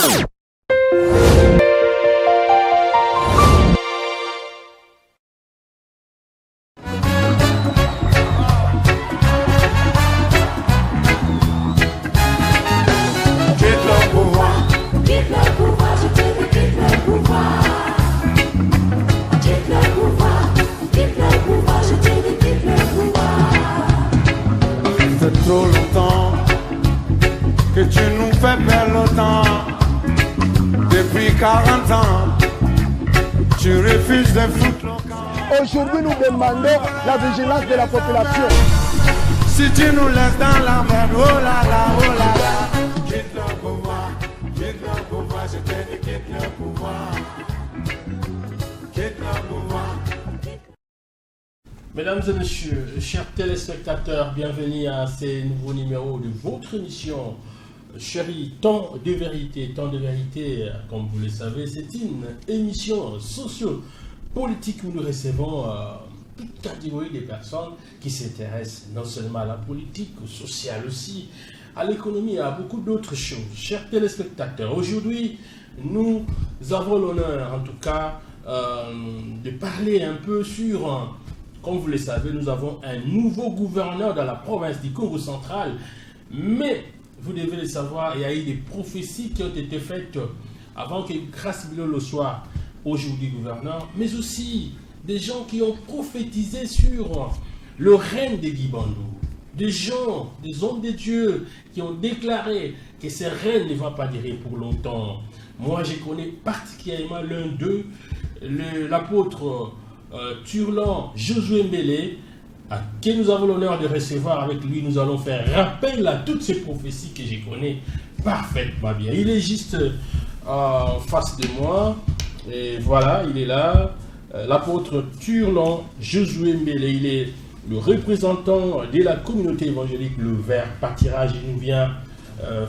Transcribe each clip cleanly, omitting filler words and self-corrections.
Trop longtemps que tu nous fais perdre le temps. Depuis 40 ans, tu refuses de foutre le camp. Aujourd'hui, nous demandons la vigilance de la population. Si tu nous laisses dans la merde, oh là là, oh là là. Quitte le pouvoir, je te dis quitte le pouvoir. Quitte le pouvoir. Mesdames et messieurs, chers téléspectateurs, bienvenue à ces nouveaux numéros de votre émission Chérie, Temps de vérité. Temps de vérité, comme vous le savez, c'est une émission socio-politique où nous recevons toute catégorie de personnes qui s'intéressent non seulement à la politique, au social aussi, à l'économie et à beaucoup d'autres choses. Chers téléspectateurs, aujourd'hui, nous avons l'honneur, en tout cas, de parler un peu sur... Comme vous le savez, nous avons un nouveau gouverneur dans la province du Congo central. Mais, vous devez le savoir, il y a eu des prophéties qui ont été faites avant que Grace Bilolo soit aujourd'hui gouverneur. Mais aussi des gens qui ont prophétisé sur le règne de Guy Bandou. Des gens, des hommes de Dieu qui ont déclaré que ce règne ne va pas durer pour longtemps. Moi, je connais particulièrement l'un d'eux, l'apôtre... Turlan Josué Mbele, que nous avons l'honneur de recevoir avec lui. Nous allons faire rappel à toutes ces prophéties que je connais parfaitement bien. Il est juste en face de moi, et voilà, il est là, l'apôtre Turlan Josué Mbele. Il est le représentant de la communauté évangélique Le Vert Pâtirage. Il nous vient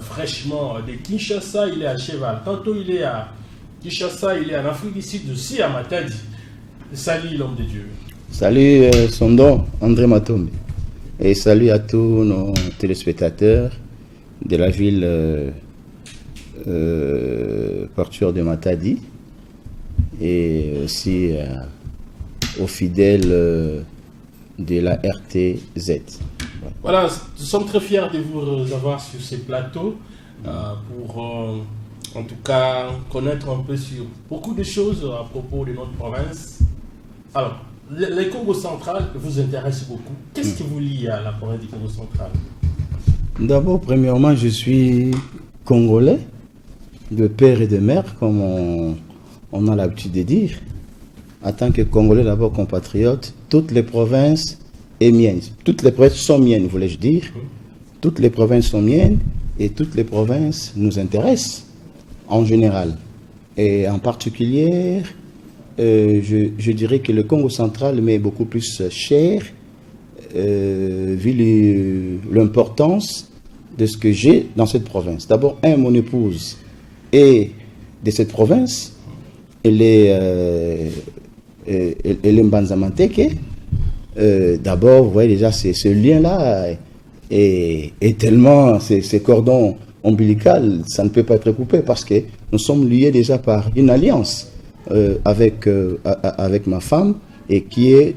fraîchement de Kinshasa. Il est à cheval. Tantôt il est à Kinshasa, il est en Afrique du Sud aussi, à Matadi. Salut l'homme de Dieu. Salut son nom, André Matombe. Et salut à tous nos téléspectateurs de la ville portuaire de Matadi et aussi aux fidèles de la RTZ. Voilà, nous sommes très fiers de vous avoir sur ces plateaux pour en tout cas connaître un peu sur beaucoup de choses à propos de notre province. Alors, le Congo central vous intéresse beaucoup. Qu'est-ce qui vous lie à la province du Congo central? D'abord, premièrement, je suis congolais, de père et de mère, comme on a l'habitude de dire. En tant que congolais, d'abord compatriote, toutes les provinces sont miennes. Toutes les provinces sont miennes, voulais-je dire. Toutes les provinces sont miennes et toutes les provinces nous intéressent en général. Et en particulier... je dirais que le Congo central m'est beaucoup plus cher vu l'importance de ce que j'ai dans cette province. D'abord, mon épouse est de cette province. Elle est Mbanzamanteke. D'abord, vous voyez déjà, ce lien-là est tellement, ces cordons ombilicaux, ça ne peut pas être coupé parce que nous sommes liés déjà par une alliance. Avec ma femme et qui est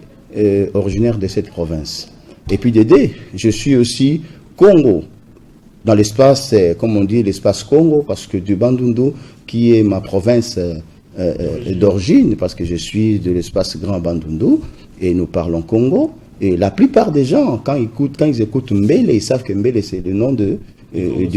originaire de cette province. Et puis Dédé, je suis aussi Congo, dans l'espace, comme on dit, l'espace Congo, parce que du Bandundu, qui est ma province d'origine, parce que je suis de l'espace Grand Bandundu, et nous parlons Congo, et la plupart des gens, quand ils écoutent Mbele, ils savent que Mbele c'est le nom du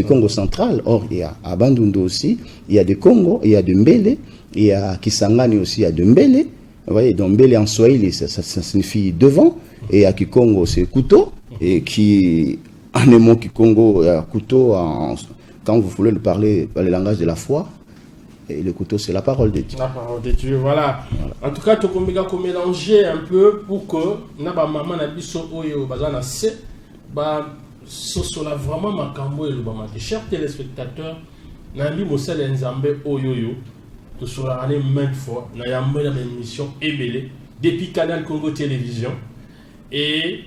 Congo central. Or, il y a à Bandundu aussi, il y a du Congo, il y a du Mbele, il y a Kisangani aussi, il y a de Mbele. Vous voyez, donc Mbele en Swahili, ça signifie devant. Et à Kikongo, c'est couteau. Et qui, en émon Kikongo, couteau, quand vous voulez le parler, le langage de la foi, et le couteau, c'est la parole de Dieu. La parole de Dieu, voilà. En tout cas, tu peux mélanger un peu pour que, na ba maman na biso oyo bazana se, ba sosola vraiment makambo et le bama. Chers téléspectateurs, Nambi Moussel Nzambe Oyoyo, tout sur la année maintes fois, na yambe na émission Ebele, depuis Canal Congo Télévision. Et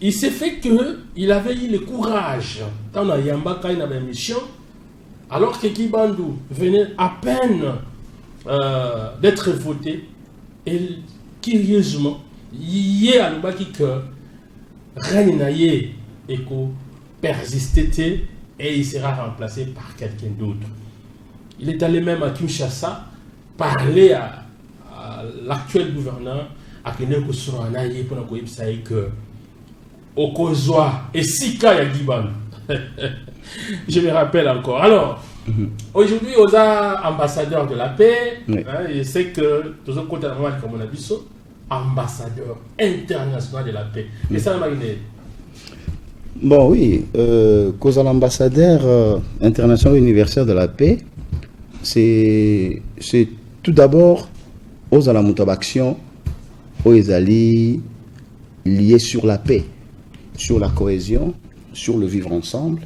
il s'est fait que il avait eu le courage, dans la yamba quand il avait émission, alors que Guy Bandou venait à peine d'être voté, et curieusement, il y a le baki que Règne Naye Eko persistait et il sera remplacé par quelqu'un d'autre. Il est allé même à Kinshasa parler à l'actuel gouverneur, à Keneko Soranaye, pour nous dire que Okozwa et Sika Yagiban. Je me rappelle encore. Alors, aujourd'hui, aux ambassadeurs de la paix, Oui. je sais que tous les côtés comme on a vu ça, ambassadeur international de la paix. Et ça, Bon, oui, cause à l'ambassadeur international universel de la paix, c'est tout d'abord aux Alamoutabaction, aux Ezali liés sur la paix, sur la cohésion, sur le vivre ensemble.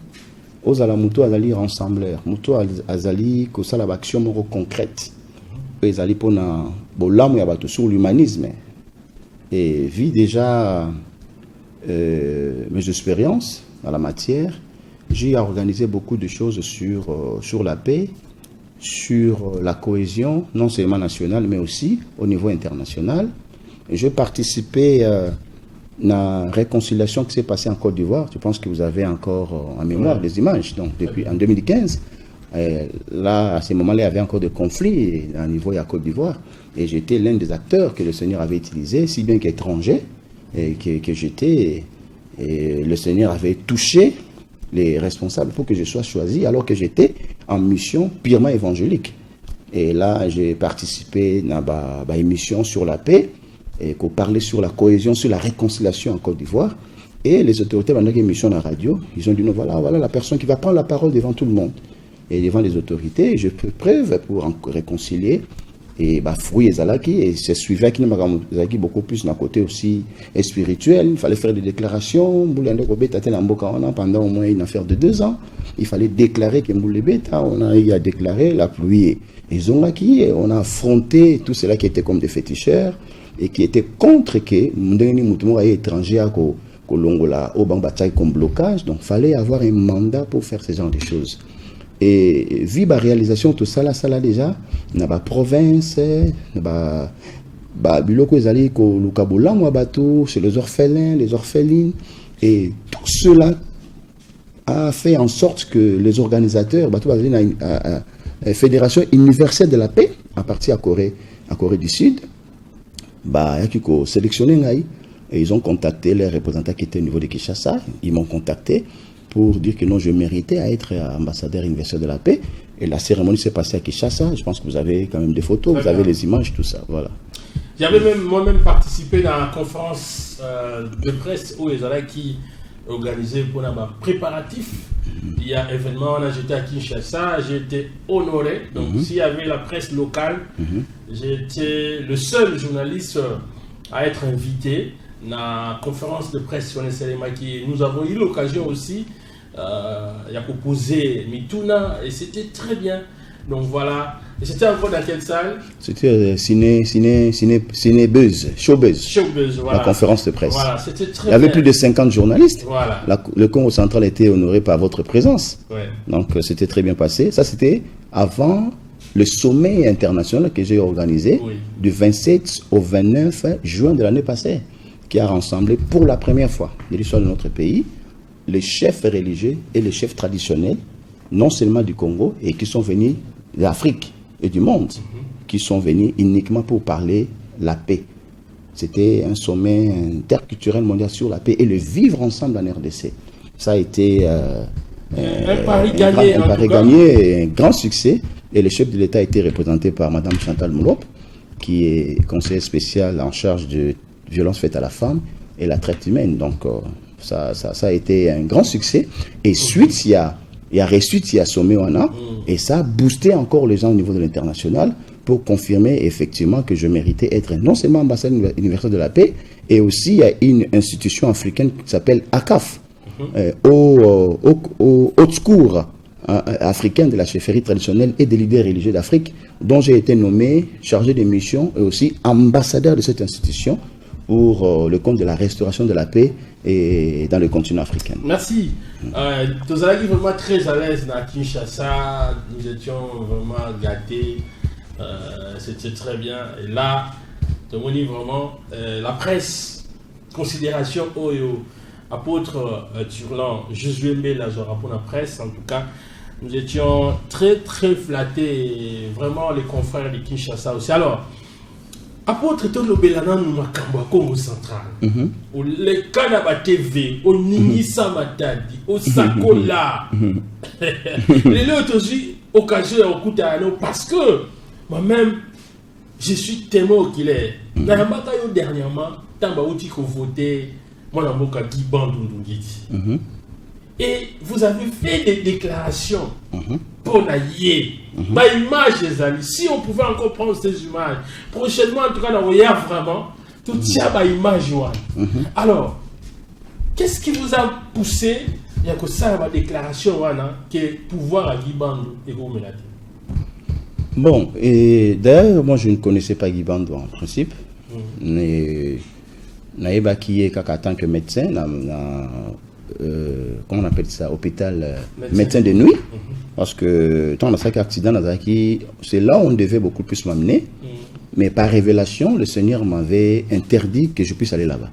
Aux Alamouto Azali rassembleur, Mouto Azali que ça la action moro concrète. Aux Ezali pour na bolam ya bato sur l'humanisme et vit déjà mes expériences dans la matière. J'ai organisé beaucoup de choses sur la paix, sur la cohésion, non seulement nationale, mais aussi au niveau international. J'ai participé à la réconciliation qui s'est passée en Côte d'Ivoire. Je pense que vous avez encore en mémoire des images. Donc, depuis en 2015, là, à ce moment-là, il y avait encore des conflits à niveau de la Côte d'Ivoire. Et j'étais l'un des acteurs que le Seigneur avait utilisé, si bien qu'étranger, et que j'étais. Et le Seigneur avait touché les responsables pour que je sois choisi, alors que j'étais en mission purement évangélique. Et là, j'ai participé à une émission sur la paix, et qu'on parlait sur la cohésion, sur la réconciliation en Côte d'Ivoire. Et les autorités, pendant une émission à la radio, ils ont dit, non, voilà la personne qui va prendre la parole devant tout le monde. Et devant les autorités, je fais preuve pour réconcilier. Et fruit Zalaki, et c'est suivi qui nous beaucoup plus d'un côté aussi spirituel. Il fallait faire des déclarations. Pendant au moins une affaire de 2 ans, il fallait déclarer que on a déclaré la pluie. Et Zongaki, on a affronté tout cela qui était comme des féticheurs et qui était contre que Mundeni Moutumo étranger à Kolongola au Bambatay comme blocage. Donc il fallait avoir un mandat pour faire ce genre de choses. Et vu la réalisation tout ça là déjà dans la province biloko ezali ko lukabola mwa bateau chez les orphelins, les orphelines, et tout cela a fait en sorte que les organisateurs bateau bazali na Fédération universelle de la paix à partir à Corée du Sud yaki ko sélectionner ngai, et ils ont contacté les représentants qui étaient au niveau de Kinshasa. Ils m'ont contacté pour dire que non, je méritais à être ambassadeur universel de la paix. Et la cérémonie s'est passée à Kinshasa. Je pense que vous avez quand même des photos, vous avez les images, tout ça. Voilà. J'avais moi-même participé dans la conférence de presse où les gens qui organisé pour un préparatif. Il y a événement, j'étais à Kinshasa, j'ai été honoré. Donc s'il y avait la presse locale, j'étais le seul journaliste à être invité dans la conférence de presse sur les Sélémaki. Nous avons eu l'occasion aussi de proposer Mituna et c'était très bien. Donc voilà. Et c'était encore dans quelle salle? C'était Cinébuzz, Showbuzz, voilà. La conférence de presse. Voilà, c'était très Il y avait bien. plus de 50 journalistes. Voilà. Le Congo central était honoré par votre présence. Ouais. Donc c'était très bien passé. Ça c'était avant le sommet international que j'ai organisé du 27 au 29 juin de l'année passée, qui a rassemblé pour la première fois de l'histoire de notre pays les chefs religieux et les chefs traditionnels, non seulement du Congo, et qui sont venus d'Afrique et du monde, qui sont venus uniquement pour parler la paix. C'était un sommet interculturel mondial sur la paix et le vivre ensemble en RDC. Ça a été un pari gagné, un grand succès. Et le chef de l'État a été représenté par Mme Chantal Moulop, qui est conseillère spéciale en charge de violences faites à la femme et la traite humaine. Donc ça a été un grand succès. Et suite, il y a reçu, il y a sommet Wana, et ça a boosté encore les gens au niveau de l'international pour confirmer effectivement que je méritais être non seulement ambassadeur universel de la paix, et aussi il y a une institution africaine qui s'appelle ACAF, au haut secours africain de la chefferie traditionnelle et des leaders religieux d'Afrique, dont j'ai été nommé chargé de mission et aussi ambassadeur de cette institution pour le compte de la restauration de la paix et dans le continent africain. Merci. Nous allons vraiment très à l'aise dans Kinshasa. Nous étions vraiment gâtés. C'était très bien. Et là, on dit vraiment la presse, considération Oyo, apôtre Turlan, Josué Mbela, pour la presse, en tout cas, nous étions très très flattés, et vraiment les confrères de Kinshasa aussi. Alors, apôtre Tolo Belana nous Makambo Congo central, au le Kanaba TV, au Ningisa Matadi, au Sakola, les autres aussi, occasion au Koutano, parce que moi-même, je suis témoin qu'il est. Dans la bataille dernièrement, Tamba Outi ko voté, moi la moka Guy Bandou. Et vous avez fait des déclarations pour la yé. Ma image, les amis, si on pouvait encore prendre ces images, prochainement, en tout cas, on y a vraiment tout ça, ma image. Alors, qu'est-ce qui vous a poussé, il y a que ça, ma déclaration, que pouvoir à Guy Bandou et Gomelade? Bon, et d'ailleurs, moi je ne connaissais pas Guy Bandou en principe. Mais Naïba qui est en tant que médecin, comment on appelle ça, hôpital, médecin de nuit, parce que tant on a fait accident, c'est là où on devait beaucoup plus m'amener, mais par révélation, le Seigneur m'avait interdit que je puisse aller là-bas.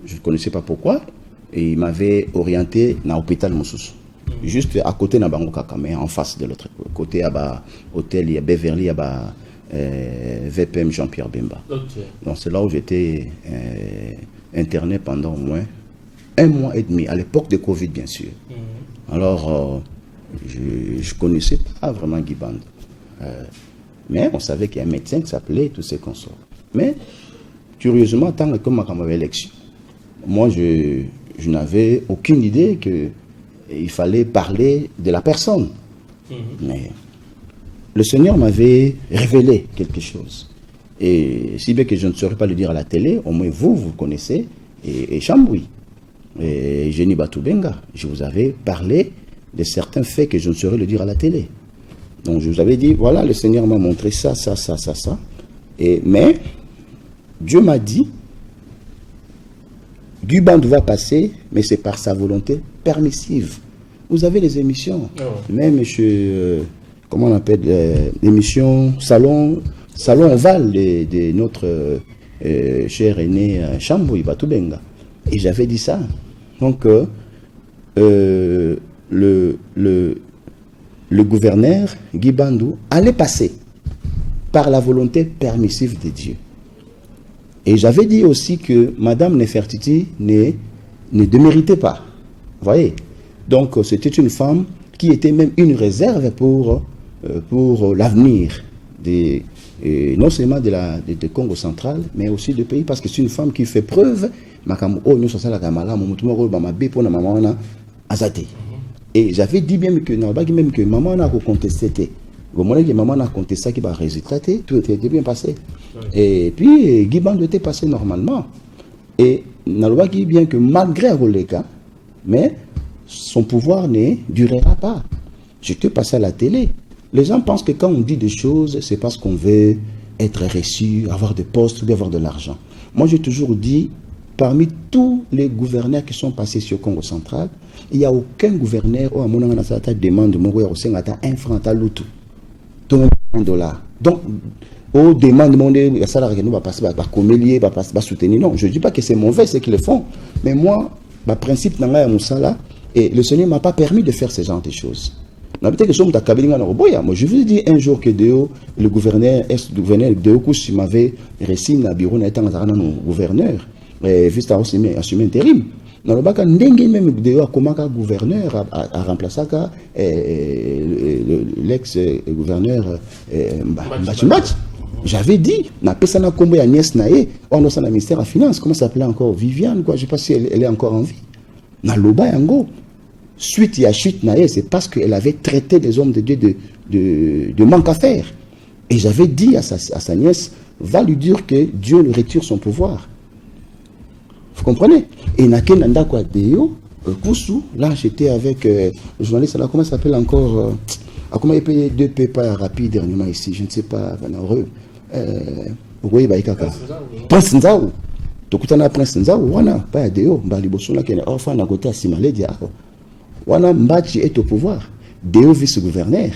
Je ne connaissais pas pourquoi, et il m'avait orienté dans l'hôpital Moussous, juste à côté de Bango Kaka, mais en face de l'autre côté, il y a hôtel, il y a Beverly, il y a VPM Jean-Pierre Bemba. Donc c'est là où j'étais interné pendant au moins 1 mois et demi, à l'époque de Covid, bien sûr. Alors, je ne connaissais pas vraiment Guy Bandou. Mais on savait qu'il y a un médecin qui s'appelait tous ces consorts. Mais, curieusement, tant que ma élection, moi, je n'avais aucune idée qu'il fallait parler de la personne. Mais le Seigneur m'avait révélé quelque chose. Et si bien que je ne saurais pas le dire à la télé, au moins vous connaissez, et Chamboui. Et Jenny Batoubenga, je vous avais parlé de certains faits que je ne saurais le dire à la télé. Donc je vous avais dit, voilà, le Seigneur m'a montré ça. Mais Dieu m'a dit, Guy Bandou va passer, mais c'est par sa volonté permissive. Vous avez les émissions, même comment on appelle, l'émission Salon Oval de notre cher aîné Chamboui Batoubenga. Et j'avais dit ça. Donc, le gouverneur Guy Bandou allait passer par la volonté permissive de Dieu. Et j'avais dit aussi que Madame Nefertiti ne déméritait pas. Vous voyez? Donc, c'était une femme qui était même une réserve pour l'avenir non seulement de Congo central, mais aussi du pays, parce que c'est une femme qui fait preuve. Et j'avais dit bien que maman a contesté. Maman a contesté qui va résultat, tout était bien passé. Et puis, Guy Bandou était passé normalement. Et n'a dit bien que malgré Roleka, mais son pouvoir ne durera pas. J'étais passé à la télé. Les gens pensent que quand on dit des choses, c'est parce qu'on veut être reçu, avoir des postes ou avoir de l'argent. Moi, j'ai toujours dit, parmi tous les gouverneurs qui sont passés sur Congo central, il n'y a aucun gouverneur où on a demande un franc à l'autre. $1. Donc, on demande de salaire va passer, va soutenir. Non, je ne dis pas que c'est mauvais ce qu'ils le font, mais moi, le principe et le Seigneur ne m'a pas permis de faire ce genre de choses. Moi, je vous ai dit un jour que le gouverneur de m'avait réussi dans le bureau de gouverneur, juste à assumer intérim. Dans le bac, même comment un gouverneur a remplacé l'ex-gouverneur Mbachimbachi. J'avais dit, on a dans le ministère des Finances, comment ça s'appelait encore Viviane, quoi, je ne sais pas si elle est encore en vie. Dans le bas, suite à chute, c'est parce qu'elle avait traité les hommes de Dieu de manque à faire. Et j'avais dit à sa nièce, va lui dire que Dieu lui retire son pouvoir. Vous comprenez? Et Nakenanda quoi Deo, Koussou, là j'étais avec le journaliste, là, comment ça s'appelle encore comment il paye 2 PayPal rapides dernièrement ici, je ne sais pas, heureux. Prince Nzao. tokutana prince nzao wana pa ya deo mbali bosuna kene orphan na côté asimale dia wana Mbachi est au pouvoir, deo vice-gouverneur.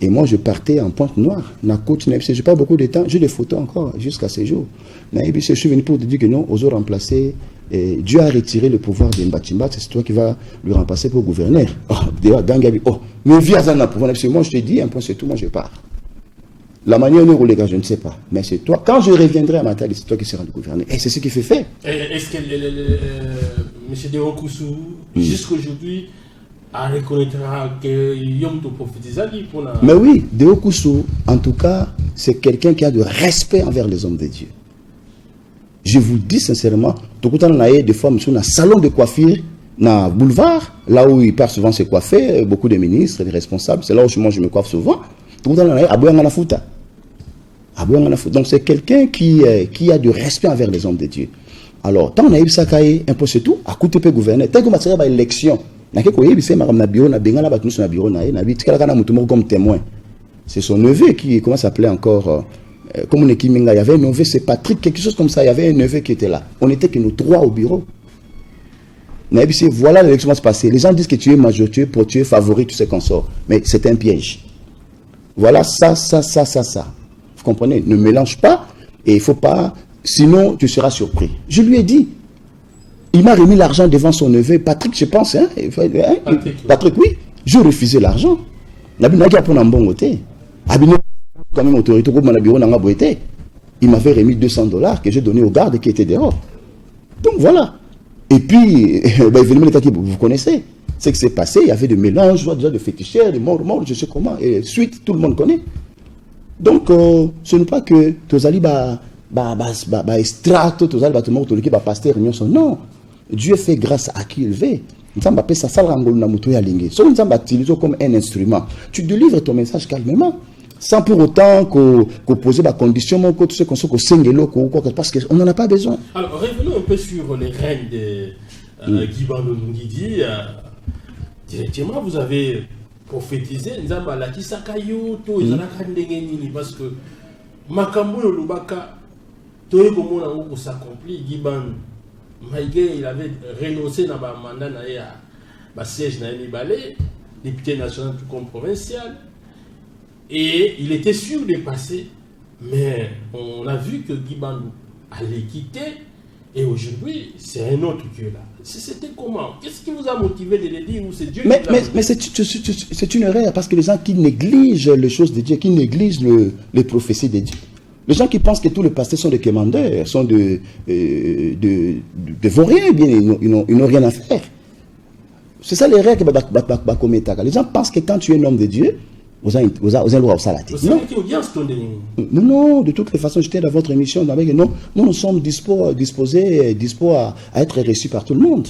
Et moi, je partais en Pointe-Noire. Je n'ai pas beaucoup de temps. J'ai des photos encore jusqu'à ce jour. Je suis venu pour te dire que non, aux autres remplacés, Dieu a retiré le pouvoir de Mbachimba. C'est toi qui vas lui remplacer pour gouverneur. Mais viens à pouvoir. Moi, je te dis, un point, c'est tout. Moi, je pars. La manière dont les gars, je ne sais pas. Mais c'est toi. Quand je reviendrai à ma table, c'est toi qui seras le gouverneur. Et c'est ce qui fait fait. Est-ce que M. Deo Koussou, jusqu'aujourd'hui, reconnaîtra que Yom to prophétisa pour la... Mais oui, Deo Koussou, en tout cas, c'est quelqu'un qui a de respect envers les hommes de Dieu. Je vous dis sincèrement, tout le temps, on a des fois, dans un salon de coiffure, dans le boulevard, là où il part souvent se coiffer, beaucoup de ministres, des responsables, c'est là où moi je me coiffe souvent. Tout le temps, on a à Bouyanganafuta. Donc c'est quelqu'un qui a du respect envers les hommes de Dieu. Alors, tant on a eu ça, un peu c'est tout, à côté de gouverner, tant qu'on a tiré l'élection, comme témoin. C'est son neveu qui, comment s'appelait encore, comme on est il y avait un neveu, c'est Patrick, quelque chose comme ça, il y avait un neveu qui était là. On n'était que nous trois au bureau. Voilà l'élection va se passer. Les gens disent que tu es majorité, pour tu es favori, tu sais qu'on sort. Mais c'est un piège. Voilà ça. Vous comprenez? Ne mélange pas et il ne faut pas, sinon tu seras surpris. Je lui ai dit. Il m'a remis l'argent devant son neveu, Patrick, je pense. Hein? Patrick, oui. Je refusais l'argent. Il m'avait remis $200 que j'ai donné aux gardes qui étaient dehors. Donc voilà. Et puis, vous connaissez ce qui s'est passé. Il y avait des mélanges, déjà de féticheurs, de morts, je sais comment. Et suite, tout le monde connaît. Donc, ce n'est pas que Tozali extract, Tozali pasteur, non. Dieu fait grâce à qui il veut. Comme un instrument. Tu délivres ton message calmement, sans pour autant poser la condition, parce qu'on n'en a pas besoin. Alors, revenons un peu sur les règnes de Guy Bandondidi. Directement, vous avez prophétisé parce que Makambo Lubaka, tout s'accomplit, Guy Bandondidi. Il avait renoncé dans le mandat à siège dans Balé, député national tout comme provincial, et il était sûr de passer, mais on a vu que Guy Bandou allait quitter, et aujourd'hui c'est un autre Dieu là. C'était comment? Qu'est-ce qui vous a motivé de le dire? Ou c'est Dieu? Mais c'est une erreur, parce que les gens qui négligent les choses de Dieu, qui négligent les prophéties de Dieu. Les gens qui pensent que tous les pasteurs sont des commandeurs, sont de vauriens, bien, ils n'ont rien à faire. C'est ça l'erreur que les gens pensent que quand tu es un homme de Dieu, vous avez le droit à la tête. Non, de toutes les façons, j'étais dans votre émission, nous sommes disposés à être reçus par tout le monde.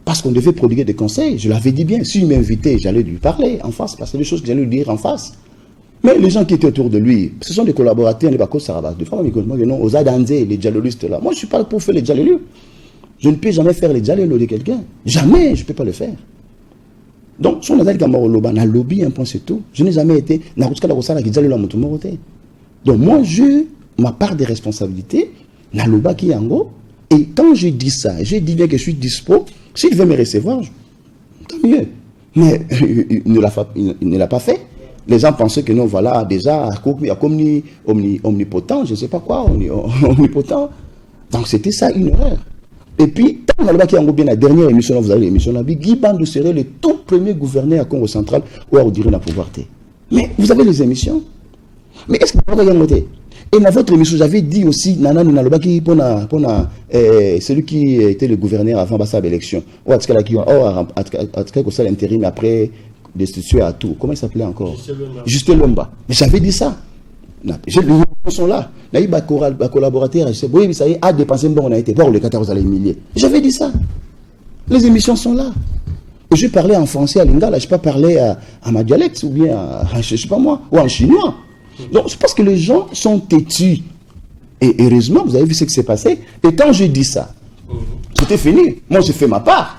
Parce qu'on devait prodiguer des conseils. Je l'avais dit bien, s'il m'invitait, j'allais lui parler en face, parce que c'est des choses que j'allais lui dire en face. Mais les gens qui étaient autour de lui, ce sont des collaborateurs, des fois, aux Adanzé, les dialogistes là. Moi, je ne suis pas pour faire les dialogues. Je ne peux jamais faire les dialogues de quelqu'un. Jamais, je ne peux pas le faire. Donc, si on a dit un lobby, un point, c'est tout. Je n'ai jamais été. Donc, moi, ma part de responsabilité, et quand je dis ça, je dis bien que je suis dispo, s'il veut me recevoir, tant mieux. Mais il ne l'a pas fait. Les gens pensaient que non, voilà, déjà, comme omnipotent, je ne sais pas quoi, omnipotent. Donc c'était ça une erreur. Et puis, tant qu'on a bien la dernière émission, vous avez l'émission, Guy Bandou serait le tout premier gouverneur à Congo central où on dirait la pauvreté. Mais vous avez les émissions. Mais est-ce que vous avez noté? Et dans votre émission, j'avais dit aussi, celui qui était le gouverneur avant sa élection, après l'intérim après destitué à tout. Comment il s'appelait encore? Justin Lomba. Mais j'avais dit ça. Les gens sont là. Il y a eu des collaborateurs. Oui, ça y est, à dépenser, bon, on a été voir les 14 à les milliers. J'avais dit ça. Les émissions sont là. Et je parlais en français à Lingala, je ne peux pas parler à ma dialecte ou bien je ne sais pas moi, ou en chinois. Donc c'est parce que les gens sont têtus. Et heureusement, vous avez vu ce qui s'est passé. Et quand je dis ça, c'était fini. Moi, j'ai fait ma part.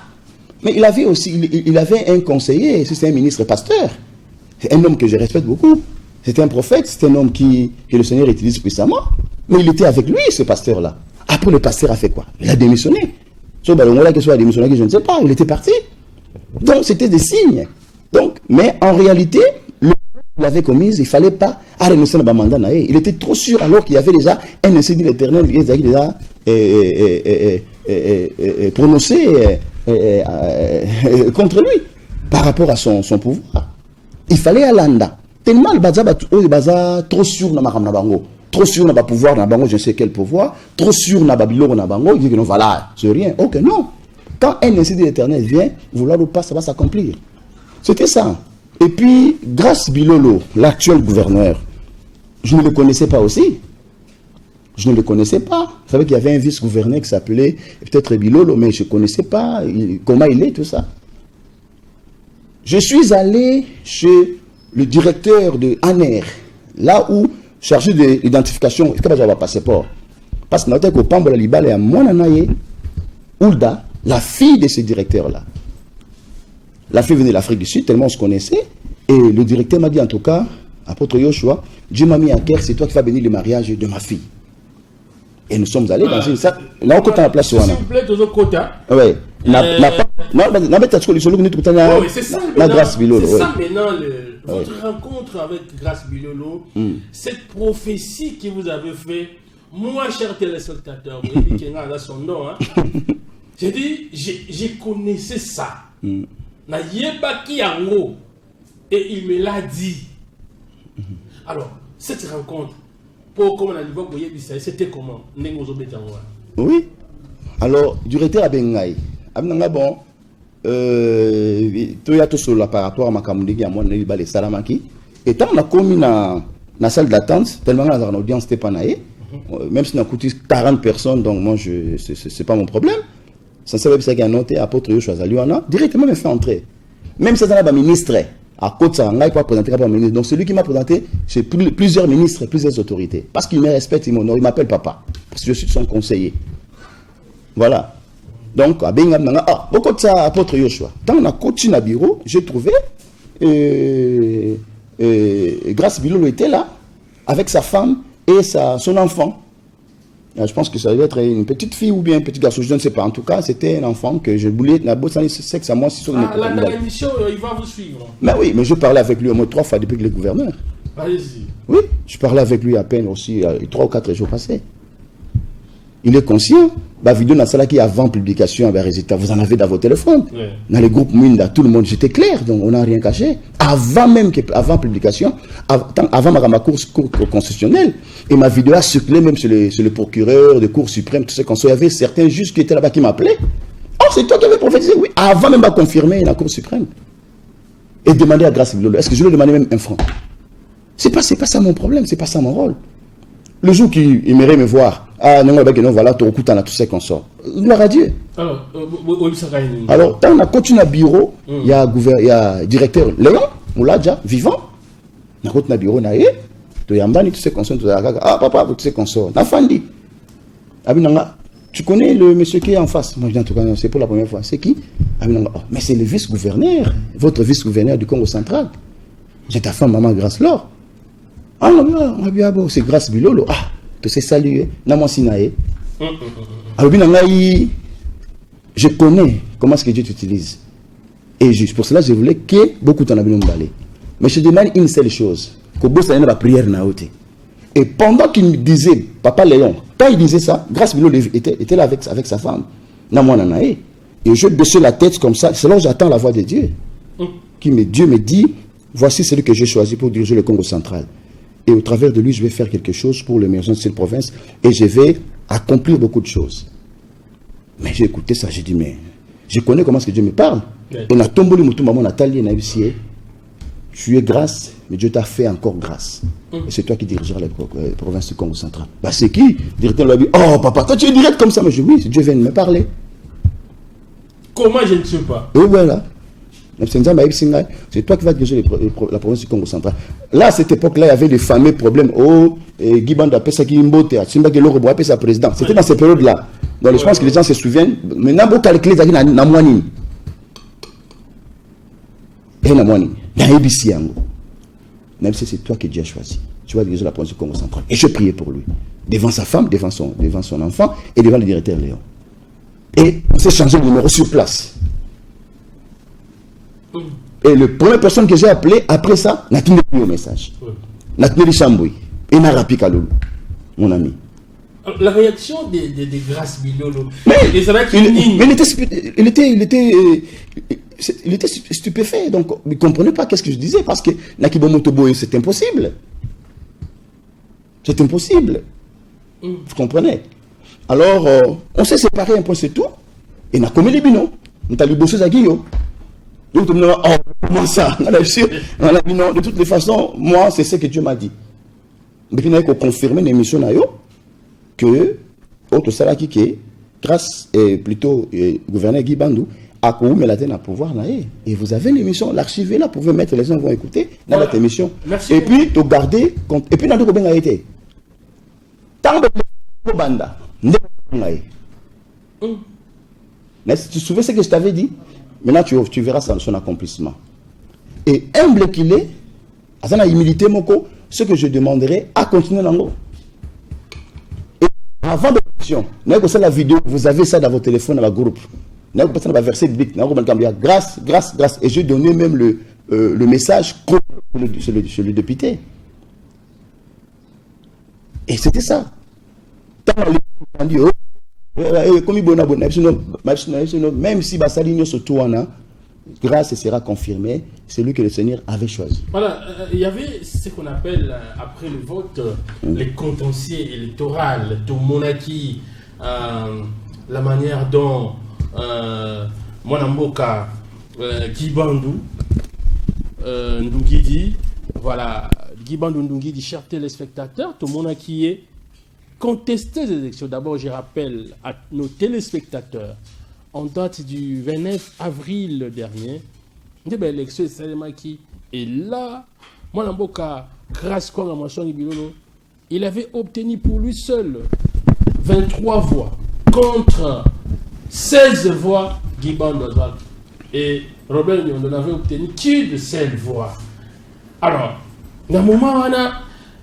Mais il avait aussi, il avait un conseiller, c'était un ministre pasteur. C'est un homme que je respecte beaucoup. C'était un prophète, c'est un homme que le Seigneur utilise puissamment. Mais il était avec lui, ce pasteur-là. Après, le pasteur a fait quoi? Il a démissionné. Soit Balongola qui soit démissionné, je ne sais pas, il était parti. Donc, c'était des signes. Donc, mais en réalité, il avait commis, il ne fallait pas renoncer à mandat. Il était trop sûr alors qu'il y avait déjà un incendie de l'Éternel qui était déjà prononcé contre lui par rapport à son pouvoir. Il fallait Alanda. Tellement le baza trop sûr na makamna bango, trop sûr na ba pouvoir na bango, je ne sais quel pouvoir, trop sûr na babilo na bango, il dit que non voilà, c'est rien. OK, non. Quand un incendie de l'Éternel vient, vouloir ou pas, ça va s'accomplir. C'était ça. Et puis, Grace Bilolo, l'actuel gouverneur, je ne le connaissais pas aussi. Je ne le connaissais pas. Vous savez qu'il y avait un vice-gouverneur qui s'appelait peut-être Bilolo, mais je ne connaissais pas comment il est, tout ça. Je suis allé chez le directeur de ANER, là où, chargé de l'identification, il y a un passeport. Parce que nous avons Pambola Libale et à Monanaye, Oulda, la fille de ce directeur-là. La fille venait de l'Afrique du Sud, tellement on se connaissait. Et le directeur m'a dit en tout cas, apôtre Yoshua, Dieu m'a mis à cœur, c'est toi qui vas bénir le mariage de ma fille. Et nous sommes allés dans une salle. Là, on compte la place. S'il vous plaît, tous autres quotas. Oui. C'est ça maintenant, votre rencontre avec Grace Bilolo, cette prophétie que vous avez fait, moi, cher téléspectateur, vous avez dit qu'il a son nom, j'ai dit, j'ai connaissé ça. Na yebaki yango. Et il me l'a dit. Alors, cette rencontre, pour comme on a dit, c'était comment? Oui. Alors, directeur Abengaï, bon, Toyato Sola par rapport à ma Kamoudigi, à moi, les Salamaki, et tant on a commis dans la salle d'attente, tellement dans l'audience n'était pas naïe, même si on a coûté 40 personnes, donc moi, c'est pas mon problème. Ça savait ça qu'il y a noté, apôtre Yoshua Zaluana, directement me fait entrer. Même si ça n'a pas ministre, à côté de ça, il pas présenté comme ministre. Donc celui qui m'a présenté, c'est plusieurs ministres, plusieurs autorités. Parce qu'il me respecte, il m'appelle papa. Parce que je suis son conseiller. Voilà. Donc, à Bengam, beaucoup de ça, apôtre Yoshua. Quand on a continué à bureau, j'ai trouvé, Grace Bilolo était là, avec sa femme et son enfant. Je pense que ça devait être une petite fille ou bien un petit garçon, je ne sais pas. En tout cas, c'était un enfant que je voulais. La bosse, c'est que ça, moi, si la émission, il va vous suivre. Mais oui, mais je parlais avec lui au moins 3 fois depuis que le gouverneur. Allez-y. Oui, je parlais avec lui à peine aussi 3 ou 4 jours passés. Il est conscient. La vidéo dans celle qui avant publication, résultat, vous en avez dans vos téléphones. Oui. Dans les groupes Mwinda, tout le monde, j'étais clair, donc on n'a rien caché. Avant publication, avant ma cour constitutionnelle, et ma vidéo a circulé même sur le procureur de Cour suprême, tout ce qu'on sait. Il y avait certains juges qui étaient là-bas qui m'appelaient. Oh, c'est toi qui avais prophétisé, oui. Avant même à confirmer la Cour suprême. Et demander à Grace Bilolo. Est-ce que je lui ai demandé même un franc? C'est pas ça mon problème, c'est pas ça mon rôle. Le jour qu'il aimerait me voir, non, voilà, tout ce qu'on sort. Gloire à Dieu. Alors, quand on a continué à bureau, il y a directeur Léon, on l'a déjà, vivant. On a continué à bureau, tout ce qu'on sort. Ah, papa, tout ce qu'on sort. Nafandi. Tu connais le monsieur qui est en face? Moi, je dis en tout cas, c'est pour la première fois. C'est qui? Mais c'est le vice-gouverneur, votre vice-gouverneur du Congo central. J'ai ta femme, maman Grace Laure. Ah non, c'est Grace Bilolo. Ah, tu sais saluer. Namasinae. Alors, je connais comment est-ce que Dieu t'utilise. Et juste pour cela, je voulais que beaucoup t'en avaient emballé. Mais je demande une seule chose. Que vous ayez la prière naote. Et pendant qu'il me disait, Papa Léon, quand il disait ça, Grace Bilolo était là avec sa femme. Namananae. Et je baissais la tête comme ça. C'est là où j'attends la voix de Dieu. Dieu me dit, voici celui que j'ai choisi pour diriger le Congo central. Et au travers de lui, je vais faire quelque chose pour l'émergence de cette province. Et je vais accomplir beaucoup de choses. Mais j'ai écouté ça, j'ai dit, mais je connais comment est-ce que Dieu me parle. On a tombé le mouton, maman Nathalie, tu es grâce, mais Dieu t'a fait encore grâce. Et c'est toi qui dirigeras la province du Congo central. Bah, c'est qui? Le directeur lui a dit, oh papa, toi tu es direct comme ça. Mais je dis, oui, Dieu vient de me parler. Comment je ne sais pas? Et voilà. C'est toi qui vas diriger la province du Congo central. Là, à cette époque-là, il y avait les fameux problèmes. Oh, Guy Banda Pesa Kimbote, Simba Gelo Rebo Pesa président. C'était dans ces périodes-là. Donc, je pense que les gens se souviennent. Maintenant, vous calculez dans Namwani. Et Namwani. Dans Ebisiango. Même si c'est toi que Dieu a choisi. Tu vas diriger la province du Congo central. Et je priais pour lui. devant sa femme, devant son enfant et devant le directeur Léon. Et on s'est changé de numéro sur place. Et la première personne que j'ai appelée après ça, n'a tenu au message. N'a tenu Chamboui. Et n'a rapi Kaloulou, mon ami. La réaction des Grâce Bilolo. Mais il était stupéfait. Donc, il ne comprenait pas qu'est-ce que je disais. Parce que Nakibo Motobo, c'est impossible. C'est impossible. Vous comprenez? Alors, on s'est séparés un peu, c'est tout. Et on a commis les binômes. On a bossé à Guillaume. Donc, on a dit, oh, comment ça? On a dit, non, de toutes les façons, moi, c'est ce que Dieu m'a dit. Mais il faut confirmer l'émission que, autre Salaki qui est, grâce, plutôt, gouverneur Guy Bandou, a couru la tête à pouvoir là. Et vous avez l'émission, l'archiver là, pour vous mettre, les gens vont écouter dans votre émission. Merci. Et puis, tu garder, et puis, dans le combien a été. Tant de banda, tu te souviens ce que je t'avais dit? Maintenant, tu verras son accomplissement. Et humble qu'il est, à sa humilité, ce que je demanderai à continuer dans l'eau. Et avant de l'émission, la vidéo, vous avez ça dans votre téléphone, dans le groupe. Vous avez ça dans verset biblique. Grâce, grâce, grâce. Et j'ai donné même le message sur le député. Et c'était ça. Même si Bassaligno se tourne, grâce sera confirmée, c'est lui que le Seigneur avait choisi. Voilà, il y avait ce qu'on appelle, après le vote, les contentieux électoraux, tout monarchie, la manière dont Mwanamboka, Guy Bandou, Ndungidi, voilà, Guy Bandou Ndungidi, chers téléspectateurs, tout monarchie est contester les élections. D'abord, je rappelle à nos téléspectateurs, en date du 29 avril dernier, l'élection et là, Mwanamboka, grâce à Bilolo, il avait obtenu pour lui seul 23 voix contre 16 voix Guy Bandou. Et Robert Nyondo n'avait obtenu que de 16 voix. Alors, dans le moment où on a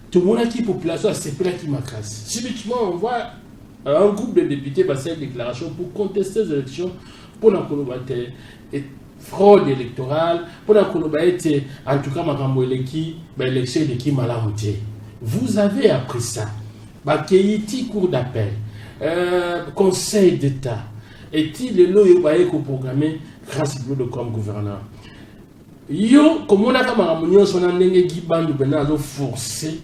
tout le monde qui population c'est plein qui m'accase. Subitement, on voit un groupe de députés passer une déclaration pour contester les élections pour la colobaté et fraude électorale pour la colobaté en tout cas makambo l'élection de qui malamuté. Vous avez appris ça. Bakéiti cour d'appel, conseil d'État, et-il le loyo baé ko programmé grâce de comme gouverneur. Yo comme on a kamamunyo son ndenge Guy Bandou benazo forcé.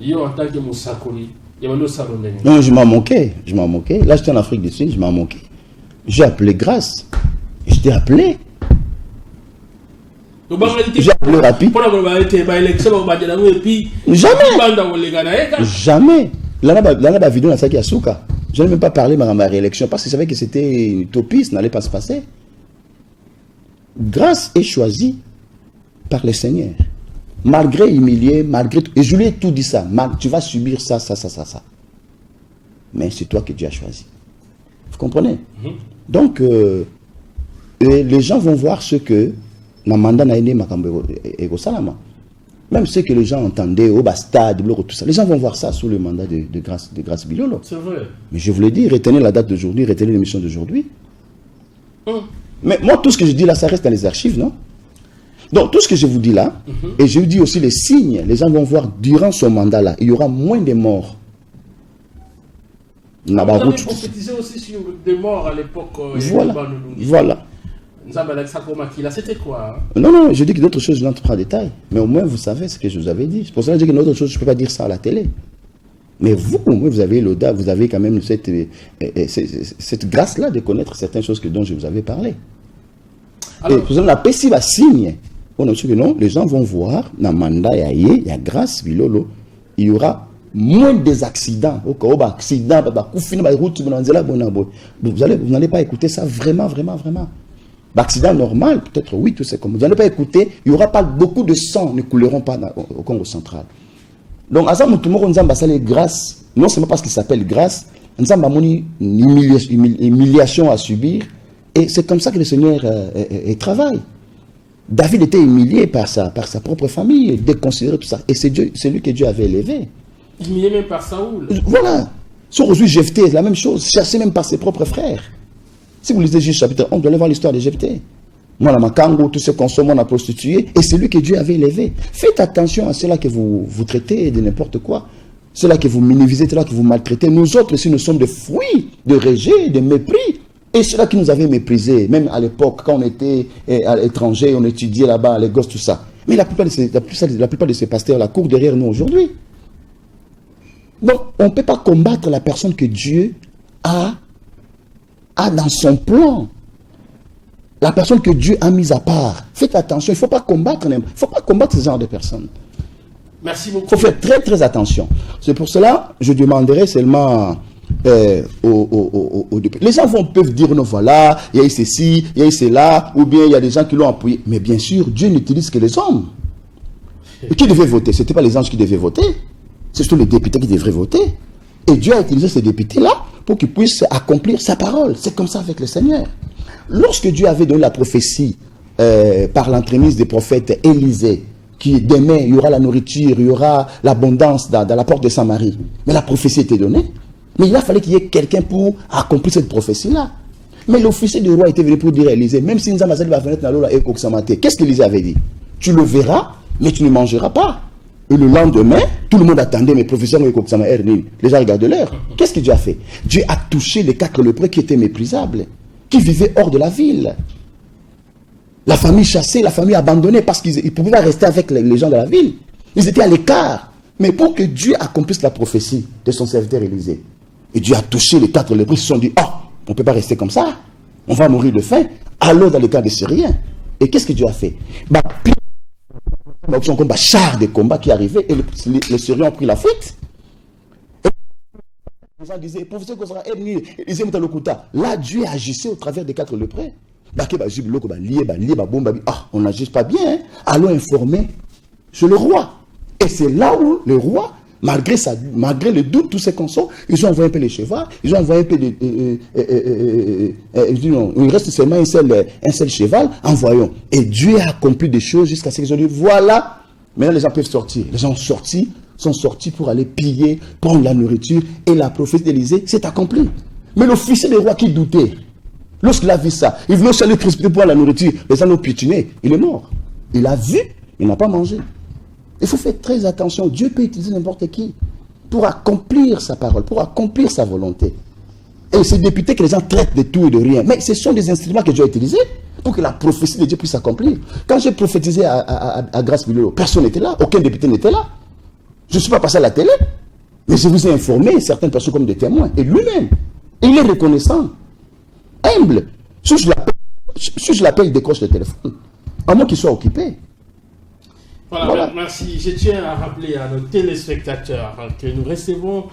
Yo en tant que Moussakoli, non, je m'en moquais, Là, j'étais en Afrique du Sud, je m'en moquais. J'ai appelé grâce. Je t'ai appelé. J'ai appelé rapide. Jamais. Là, la vidéo, dans qui a souka. Je n'ai même pas parlé de ma réélection parce que je savais que c'était une utopie, ça n'allait pas se passer. Grâce est choisie par le Seigneur. Malgré humilié, malgré tout. Et je lui ai tout dit ça. Tu vas subir ça. Mais c'est toi que Dieu a choisi. Vous comprenez? Donc, les gens vont voir ce que Namanda Naïne Makambo et Salama. Même ce que les gens entendaient au Bastade, tout ça. Les gens vont voir ça sous le mandat de Grâce Bilolo. C'est vrai. Mais je vous l'ai dit, retenez la date d'aujourd'hui, retenez l'émission d'aujourd'hui. Mais moi, tout ce que je dis là, ça reste dans les archives, non? Donc, tout ce que je vous dis là, et je vous dis aussi les signes, les gens vont voir durant son mandat-là, il y aura moins de morts. Vous avez prophétisé aussi sur des morts à l'époque. Voilà. C'était quoi? Non, je dis que d'autres choses, je n'entre pas en détail. Mais au moins, vous savez ce que je vous avais dit. C'est pour ça que je dis que d'autres choses, je ne peux pas dire ça à la télé. Mais vous, au moins, vous avez l'audace, vous avez quand même cette grâce-là de connaître certaines choses dont je vous avais parlé. Alors, et pour ça, la PSI va signer. On a dit que non, les gens vont voir, dans le mandat, il y a grâce, Bilolo, il y aura moins des accidents. Vous n'allez pas écouter ça vraiment. Accident normal, peut-être oui, tout c'est comme. Vous n'allez pas écouter, il n'y aura pas beaucoup de sang ne couleront pas au Congo central. Donc, à ça, on a grâce, non seulement parce qu'il s'appelle grâce, on a une humiliation à subir, et c'est comme ça que le Seigneur travaille. David était humilié par sa propre famille, déconsidéré, tout ça, et c'est lui que Dieu avait élevé. Humilié même par Saoul. Voilà. Sur aujourd'hui, Jephthé, la même chose, chassé même par ses propres frères. Si vous lisez Juge chapitre 1, vous allez voir l'histoire de Jephthé. Moi, la makango, tout ce qu'on somme, on a prostitué, et c'est lui que Dieu avait élevé. Faites attention à cela que vous traitez de n'importe quoi. Cela que vous minimisez, cela que vous maltraitez. Nous autres, ici, nous sommes des fruits de rejet, de mépris. Et cela qui nous avait méprisés, même à l'époque, quand on était à l'étranger, on étudiait là-bas, les gosses, tout ça. Mais la plupart de ces pasteurs la courent derrière nous aujourd'hui. Donc, on ne peut pas combattre la personne que Dieu a dans son plan. La personne que Dieu a mise à part. Faites attention, il ne faut pas combattre ce genre de personnes. Merci beaucoup. Il faut faire très très attention. C'est pour cela, je demanderai seulement aux députés. Les gens peuvent dire, non voilà, il y a eu ceci, il y a eu cela, ou bien il y a des gens qui l'ont appuyé. Mais bien sûr, Dieu n'utilise que les hommes. Et qui devait voter? Ce n'était pas les anges qui devaient voter. C'est surtout les députés qui devraient voter. Et Dieu a utilisé ces députés-là pour qu'ils puissent accomplir sa parole. C'est comme ça avec le Seigneur. Lorsque Dieu avait donné la prophétie par l'entremise des prophètes Élisée, qui demain il y aura la nourriture, il y aura l'abondance dans la porte de Samarie. Mais la prophétie était donnée. Mais il a fallu qu'il y ait quelqu'un pour accomplir cette prophétie-là. Mais l'officier du roi était venu pour dire à Élisée, même si Nzamazali va venir dans l'eau et Koksamate, qu'est-ce qu'Élisée avait dit? Tu le verras, mais tu ne mangeras pas. Et le lendemain, tout le monde attendait, mais professeurs les gens regardent l'heure. Qu'est-ce que Dieu a fait? Dieu a touché les 4 lépreux qui étaient méprisables, qui vivaient hors de la ville. La famille chassée, la famille abandonnée, parce qu'ils ne pouvaient pas rester avec les gens de la ville. Ils étaient à l'écart. Mais pour que Dieu accomplisse la prophétie de son serviteur Élisée, et Dieu a touché les 4 lépreux, ils se sont dit, oh, on ne peut pas rester comme ça. On va mourir de faim. Allons dans les camps des Syriens. Et qu'est-ce que Dieu a fait? Comme un char de combat qui arrivait, et les Syriens ont pris la fuite. Les gens disaient, professeur Kosara, là, Dieu agissait au travers des 4 lépreux. On n'agit pas bien, hein? Allons informer sur le roi. Et c'est là où le roi, malgré le doute, tous ces consorts, ils ont envoyé un peu les chevaux, ils ont envoyé un peu il reste seulement un seul cheval, envoyons. Et Dieu a accompli des choses jusqu'à ce qu'ils ont dit, voilà, maintenant les gens peuvent sortir. Les gens sont sortis pour aller piller, prendre la nourriture, et la prophétie d'Élisée s'est accomplie. Mais l'officier des rois qui doutait, lorsqu'il a vu ça, il voulait aussi aller précipiter pour la nourriture, les gens l'ont putiné, il est mort. Il a vu, il n'a pas mangé. Il faut faire très attention. Dieu peut utiliser n'importe qui pour accomplir sa parole, pour accomplir sa volonté. Et ces députés que les gens traitent de tout et de rien, mais ce sont des instruments que Dieu a utilisés pour que la prophétie de Dieu puisse s'accomplir. Quand j'ai prophétisé à Grâce Bilolo, personne n'était là, aucun député n'était là. Je ne suis pas passé à la télé, mais je vous ai informé certaines personnes comme des témoins. Et lui-même, il est reconnaissant, humble. Si je l'appelle, il décroche le téléphone. À moins qu'il soit occupé. Voilà, merci. Je tiens à rappeler à nos téléspectateurs que nous recevons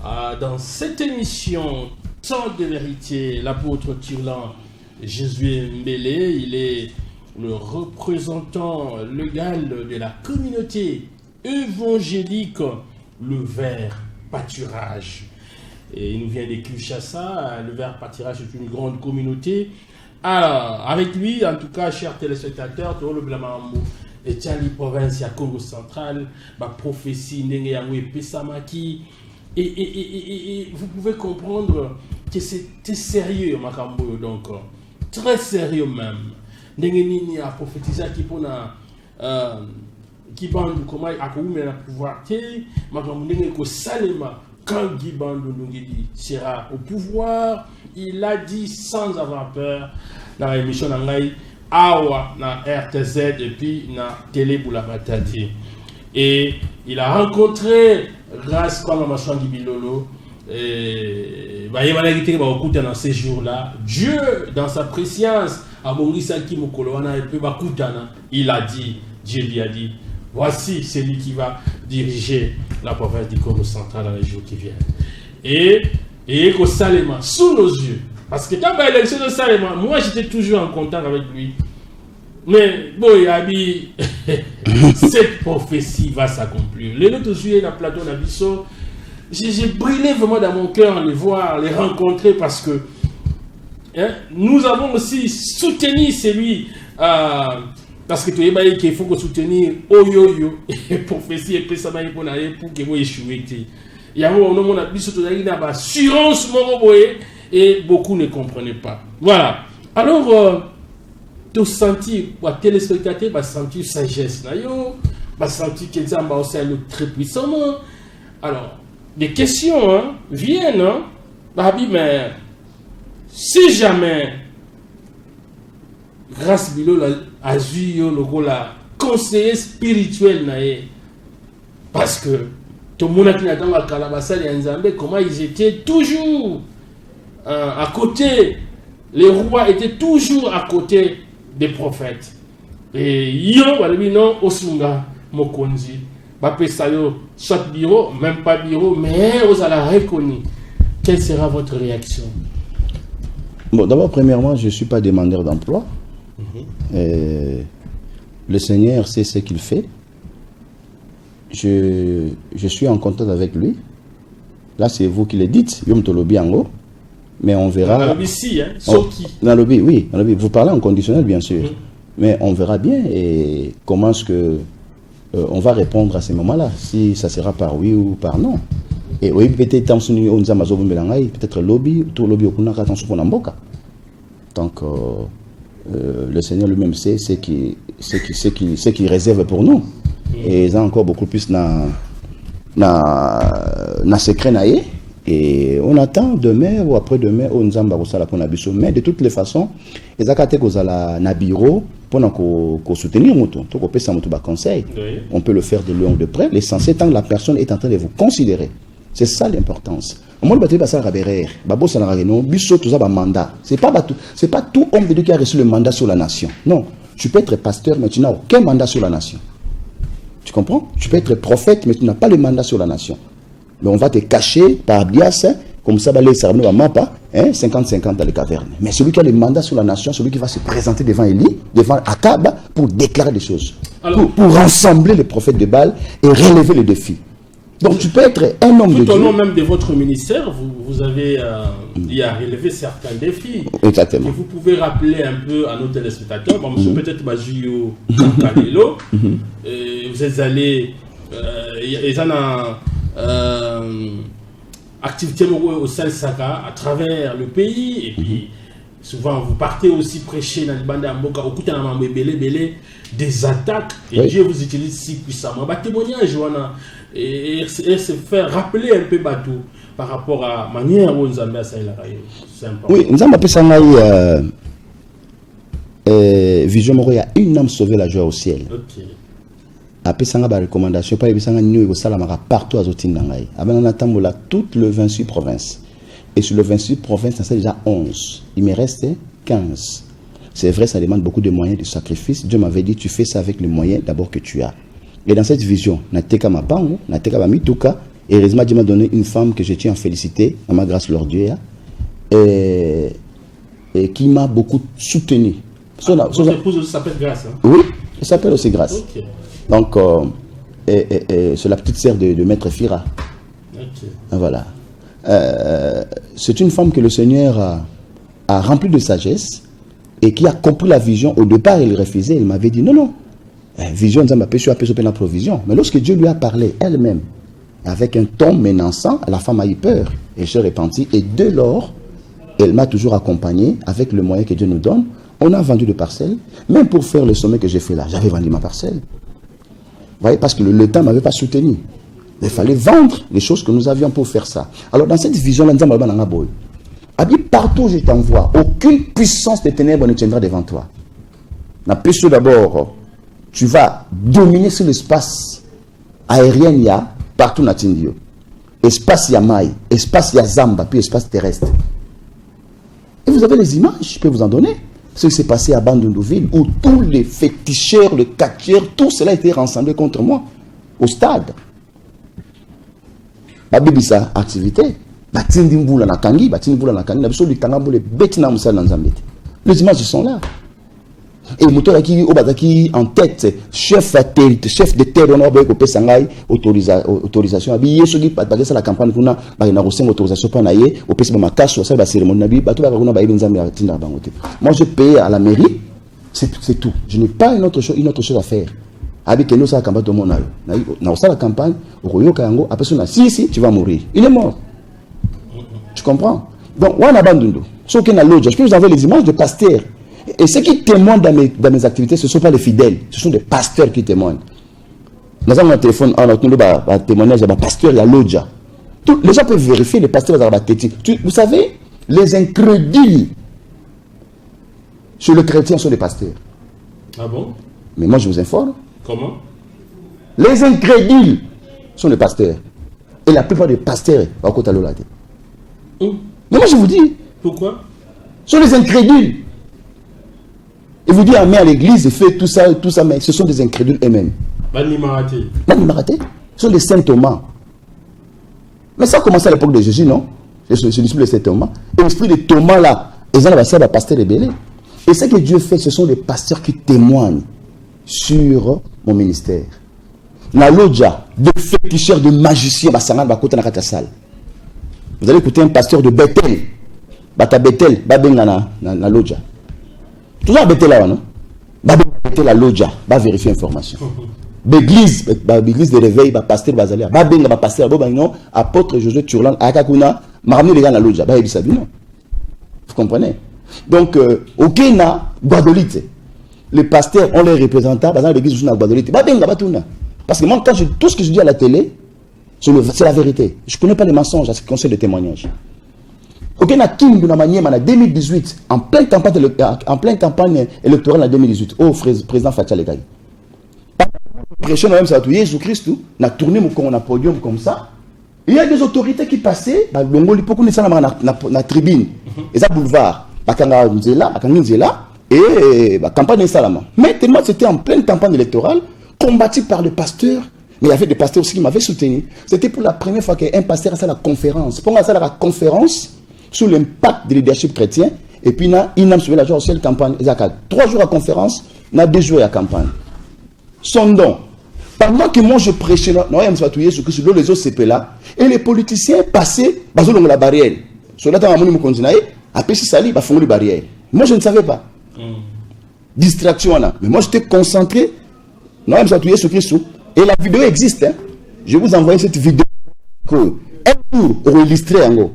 dans cette émission Temps de vérité l'apôtre Turlan Jésus Mbélé. Il est le représentant légal de la communauté évangélique Le Vert Pâturage. Et il nous vient de Kinshasa. Le Vert Pâturage est une grande communauté. Alors, avec lui, en tout cas, chers téléspectateurs, tout le Blamamou. Et Tchali province à Congo central, ma prophétie ndenge yango pesamaki et vous pouvez comprendre que c'était sérieux makambo donc très sérieux même. Ndenge nini a prophétisé qui pona qui bandu comment akoumé na pouvoir te makambo ndenge ko salema quand Gibandu Ndungidi sera au pouvoir, il a dit sans avoir peur dans l'émission Nangai Awa na RTZ et puis na Télé Boulamatadi. Et il a rencontré grâce à Machangi Bilolo et dans ces jours-là, Dieu dans sa préscience a il a dit, Dieu lui a dit, voici celui qui va diriger la province du Congo central dans les jours qui viennent. Et qu'au Salema, sous nos yeux, parce que quand il y a l'élection de Salema, moi j'étais toujours en contact avec lui. Mais bon, il a dit, cette prophétie va s'accomplir. Les autres jours, la plateau d'Abisso, j'ai brûlé vraiment dans mon cœur les voir, les rencontrer parce que nous avons aussi soutenu celui Parce que tu sais qu'il faut soutenir Oyoyo et prophétie et ça pour que vous échouez. Il y a un assurance et beaucoup ne comprenaient pas. Voilà. Alors, tu sentis, téléspectateur, tu sentis sagesse, tu sentis que c'est très puissamment. Alors, des questions viennent. Mais si jamais grâce Bilo a vu le conseiller spirituel, parce que tout le monde qui a dans la Kalabassa et Nzambe, comment ils étaient toujours à côté, les rois étaient toujours à côté des prophètes. Et yo, non, Osunga, Mokonzi, Bapesayo, soit bureau, même pas bureau, mais vous allez reconnaître. Quelle sera votre réaction? Bon, d'abord, premièrement, je ne suis pas demandeur d'emploi. Le Seigneur sait ce qu'il fait. Je suis en contact avec lui. Là, c'est vous qui le dites. Mais on verra. Dans le lobby, si, hein? Dans le lobby, oui. Vous parlez en conditionnel, bien sûr. Mais on verra bien et comment est-ce que on va répondre à ces moments-là. Si ça sera par oui ou par non. Et oui, peut-être lobby, tout lobby donc le Seigneur lui-même sait ce qu'il réserve pour nous. Et il y a encore beaucoup plus na secret naïe. Et on attend demain ou après-demain on nzamba kosala pona biso. Mais de toutes les façons, ils akate kozala na bureau pona ko soutenir moto, to ko pesa moto ba conseil. On peut le faire de loin ou de près. L'essentiel tant que la personne est en train de vous considérer. C'est ça l'importance. Moi, le bâtiment, c'est mandat. C'est pas tout homme de Dieu qui a reçu le mandat sur la nation. Non. Tu peux être pasteur, mais tu n'as aucun mandat sur la nation. Tu comprends? Tu peux être prophète, mais tu n'as pas le mandat sur la nation. Mais on va te cacher par bias, comme ça, les sermons va mappa, 50-50 dans les cavernes. Mais celui qui a le mandat sur la nation, celui qui va se présenter devant Élie, devant Akab, pour déclarer des choses. Alors, pour rassembler les prophètes de Baal et relever les défis. Donc tu peux être un homme de Dieu. Tout au long même de votre ministère, vous avez relevé certains défis. Exactement. Et vous pouvez rappeler un peu à nos téléspectateurs, peut-être Majio Kalelo, vous êtes allé, ils ont activité au Saka à travers le pays, et puis souvent vous partez aussi prêcher dans le bande Mboka, au des attaques, et Dieu vous utilise si puissamment. Témoignage, et se faire rappeler un peu Batou par rapport à la manière où nous avons fait ça. C'est important. Oui, nous avons fait ça. Vision, il y a une âme sauvée la joie au ciel. Ok. Après ça, il y a des recommandations. Pas il y a des partout à Zotindangaï. Après, on attend toutes les 28 provinces. Et sur les 28 provinces, ça c'est déjà 11. Il me reste 15. C'est vrai, ça demande beaucoup de moyens, de sacrifices. Dieu m'avait dit, tu fais ça avec les moyens d'abord que tu as. Et dans cette vision, Nateka Mapango, Nateka Mituka, et heureusement, Dieu m'a donné une femme que je tiens à féliciter, à ma grâce, Lord Dieu, et qui m'a beaucoup soutenu. Votre épouse s'appelle Grâce. Oui, elle s'appelle aussi Grâce. Okay. Donc, c'est la petite sœur de Maître Fira. Okay. Voilà. C'est une femme que le Seigneur a remplie de sagesse et qui a compris la vision. Au départ, elle refusait. Elle m'avait dit non. Vision, ça m'a péché la provision. Mais lorsque Dieu lui a parlé elle-même, avec un ton menaçant, la femme a eu peur et se repentit. Et dès lors, elle m'a toujours accompagné avec le moyen que Dieu nous donne. On a vendu des parcelles. Même pour faire le sommet que j'ai fait là, j'avais vendu ma parcelle. Vous voyez, parce que le temps ne m'avait pas soutenu. Il fallait vendre les choses que nous avions pour faire ça. Alors dans cette vision-là, partout où je t'envoie, aucune puissance des ténèbres ne tiendra devant toi. D'abord, tu vas dominer sur l'espace aérien, il y a partout dans Tindio. Espace Yamaï, espace Yazamba, puis espace terrestre. Et vous avez les images, je peux vous en donner. Ce qui s'est passé à Bandundouville, où tous les féticheurs, les catcheurs, tout cela a été rassemblé contre moi, au stade. Babibisa activité. Les images sont là. Et moteur qui en tête, chef de terre, on a autorisation. La campagne pour autorisation pour aller au pays de ma casse, la cérémonie. Moi, je paye à la mairie C'est tout. Je n'ai pas une autre chose à faire. Avec nous, ça la campagne, tout le monde a la campagne, après ça, si, tu vas mourir. Il est mort. Tu comprends? Donc, on abandonne. Sauf qu'il y a l'autre. Je peux vous envoyer les images de pasteurs. Et ceux qui témoignent dans mes activités, ce ne sont pas les fidèles, ce sont des pasteurs qui témoignent. Nous avons un téléphone, on a un témoignage, un pasteur, il y a l'autre. Les gens peuvent vérifier les pasteurs. Vous savez, les incrédules sur le chrétien sont des pasteurs. Ah bon? Mais moi, je vous informe. Comment? Les incrédules sont des pasteurs. Et la plupart des pasteurs, à côté de l'autre. Mais moi, je vous dis. Pourquoi? Ce sont des incrédules. Et vous dites, mais à l'église, il fait tout ça, mais ce sont des incrédules eux-mêmes. Banimaraté. Ce sont des saint Thomas. Mais ça a commencé à l'époque de Jésus, non? C'est l'esprit de saint Thomas. Et l'esprit de Thomas, là, ils ont la pasteur rebellé. Et ce que Dieu fait, ce sont des pasteurs qui témoignent sur mon ministère. Na lodja, de féticheurs, de magiciens, vous allez écouter un pasteur de Bethel. Bata Bethel, Babenga na lodja. Toujours à Bethel là, non? Bethel la lodja, va vérifier l'information. L'église de réveil, pasteur Bazalia, Babenga, pasteur Bobagnon, apôtre Josué Turlan, Akakuna, m'a ramené les gars na lodja, non? Vous comprenez? Donc, au Kenya, Guadolite, les pasteurs ont les représentants, dans l'église de Guadolite, parce que moi, tout ce que je dis à la télé, c'est la vérité. Je ne connais pas les mensonges à ce qui concerne les témoignages. Au Kenya, Kim, en 2018, en pleine campagne électorale en 2018, au président Fatia Legaï, prêchant même ça, Jésus-Christ, on a tourné mon podium comme ça. Il y a des autorités qui passaient, la tribune, et ça boulevard. Et campagne Salama. Mais tellement c'était en pleine campagne électorale, combattu par le pasteur, mais il y avait des pasteurs aussi qui m'avaient soutenu. C'était pour la première fois qu'un pasteur a fait la conférence. Pour ça, la conférence sur l'impact du leadership chrétien, et puis il a suivi la journée de campagne. Il y a 3 jours à conférence, il y a 2 jours à campagne. Son don. Pendant que moi je prêchais, sur les autres CP là, et les politiciens passaient, dans la barrière. Sur la table, après si ça va fondre les barrières. Moi je ne savais pas. Distraction là. Mais moi j'étais concentré. Non, je suis sur Christ. Et la vidéo existe. Hein. Je vais vous envoyer cette vidéo. Un jour, pour illustrer en gros.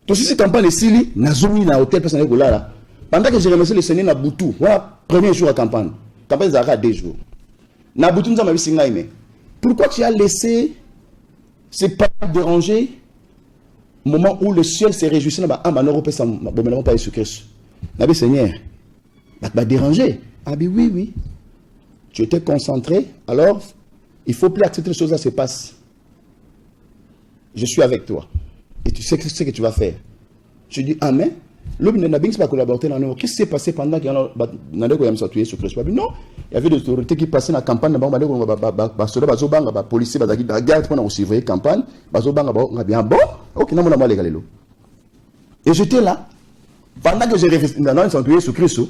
Donc si cette campagne est Sili, Nazumi na hôtel personnel là. Pendant que j'ai remercié le Seigneur na Boutou, voilà, premier jour à campagne. Campagne Zara 2 jours. Na Boutou nous a mis singa aimé. Pourquoi tu as laissé ces parents déranger au moment où le ciel s'est réjoui dans la Europe, ça ne pas Jésus Christ. Nabi Seigneur, va déranger. Ah oui. Tu étais concentré, alors il ne faut plus accepter les choses qui se passent. Je suis avec toi. Et tu sais ce que tu vas faire. Je dis Amen. L'homme n'a pas collaboré dans nous. Qu'est-ce qui s'est passé pendant qu'il y a un sur Christ? Non, il y avait des autorités qui passaient dans la campagne. Les policiers, les gardes, on a aussi la campagne. Et j'étais là. Pendant que j'ai réfléchi dans un sanctuaire sur Christ,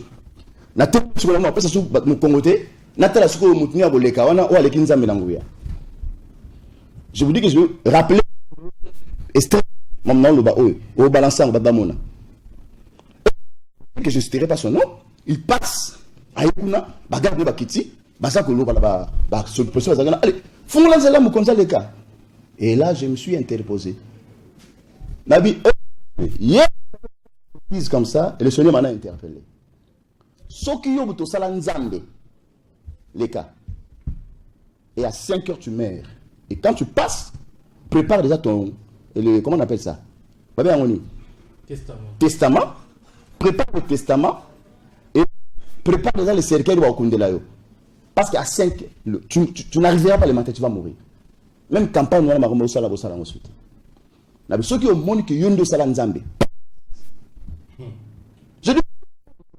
je vous dis que je veux rappeler Esther, au balançant, que je ne citerai pas son nom, il passe à Ekuna, bagarre de Bakiti, et là je me suis interposé. Nabi, comme ça, et le Seigneur m'en a interpellé. Sokiyo buto salanzambe, les cas. Et à 5 heures tu meurs. Et quand tu passes, prépare déjà ton, comment on appelle ça? Testament. Prépare le testament et prépare déjà le cercueil de Wakundelayo. Parce qu'à 5, tu n'arriveras pas à le matin, tu vas mourir. Même campagne, on va mourir la bossa ensuite. Mais ceux qui ont montré que Yondo Salanzambe. Je dis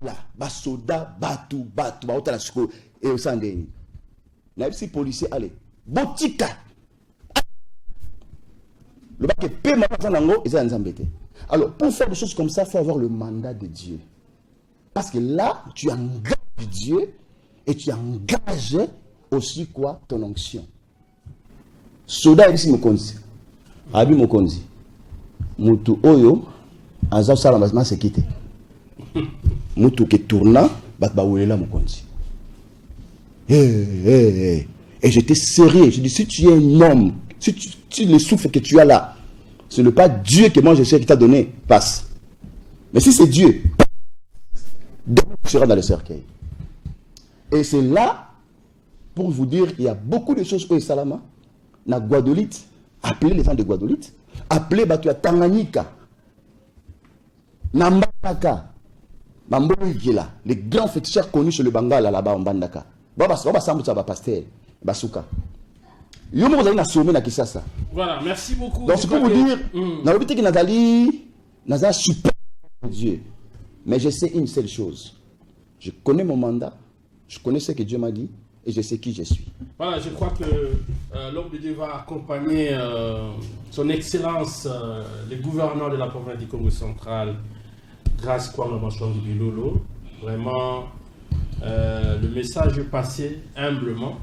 là, Basoda, Batu, Baotalasco et au Sandéni. Si policier, allez, Botika. Le bac est paiement, ils ont embêté. Alors, pour faire des choses comme ça, il faut avoir le mandat de Dieu. Parce que là, tu engages Dieu et tu engages aussi quoi? Ton onction. Soda ici me konzi. Abi me konzi. Mutu oyo, aza sala mazma se kite. Mutu qui tourna, batbawulela mokonzi. Et j'étais sérieux. Je dis, si tu es un homme, si le souffle que tu as là, ce n'est pas Dieu que moi je sais qui t'a donné, passe. Mais si c'est Dieu, tu seras dans le cercueil. Et c'est là, pour vous dire, il y a beaucoup de choses au Salama, na Guadolite, appelez les gens de Guadolite, appelez Batua Tanganyika, Nambaka, Mamboïkila, les grands féticheurs connus sur le Bangala là-bas en Bandaka. Baba Sambouza, Pasteur, Basuka. Voilà, merci beaucoup. Donc, c'est pour vous dire, dans le but que Nathalie, Nazar super Dieu. Mais je sais une seule chose. Je connais mon mandat, je connais ce que Dieu m'a dit et je sais qui je suis. Voilà, je crois que l'homme de Dieu va accompagner son Excellence, le gouverneur de la province du Congo central, grâce à la Lolo. Vraiment, le message est passé humblement.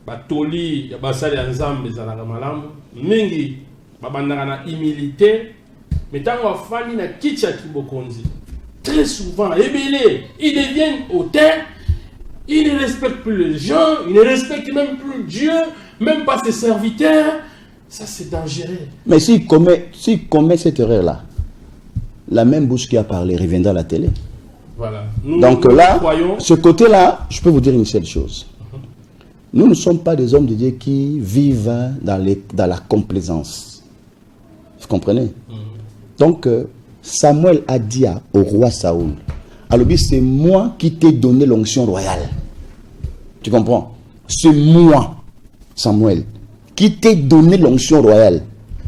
Batoli, Basali Anzam, les Alagamalamu, Mingi, Babandana humilité, mais tant qu'on fani na Kitia Kibokonzi, très souvent, ébélé, ils deviennent hautains, ils ne respectent plus les gens, ils ne respectent même plus Dieu, même pas ses serviteurs. Ça, c'est dangereux. Mais s'il commet cette erreur-là, la même bouche qui a parlé reviendra à la télé. Voilà. Donc là, ce côté-là, je peux vous dire une seule chose. Nous ne sommes pas des hommes de Dieu qui vivent dans la complaisance. Vous comprenez? Donc, Samuel a dit au roi Saoul, alors c'est moi qui t'ai donné l'onction royale. Tu comprends? C'est moi, Samuel, qui t'ai donné l'onction royale.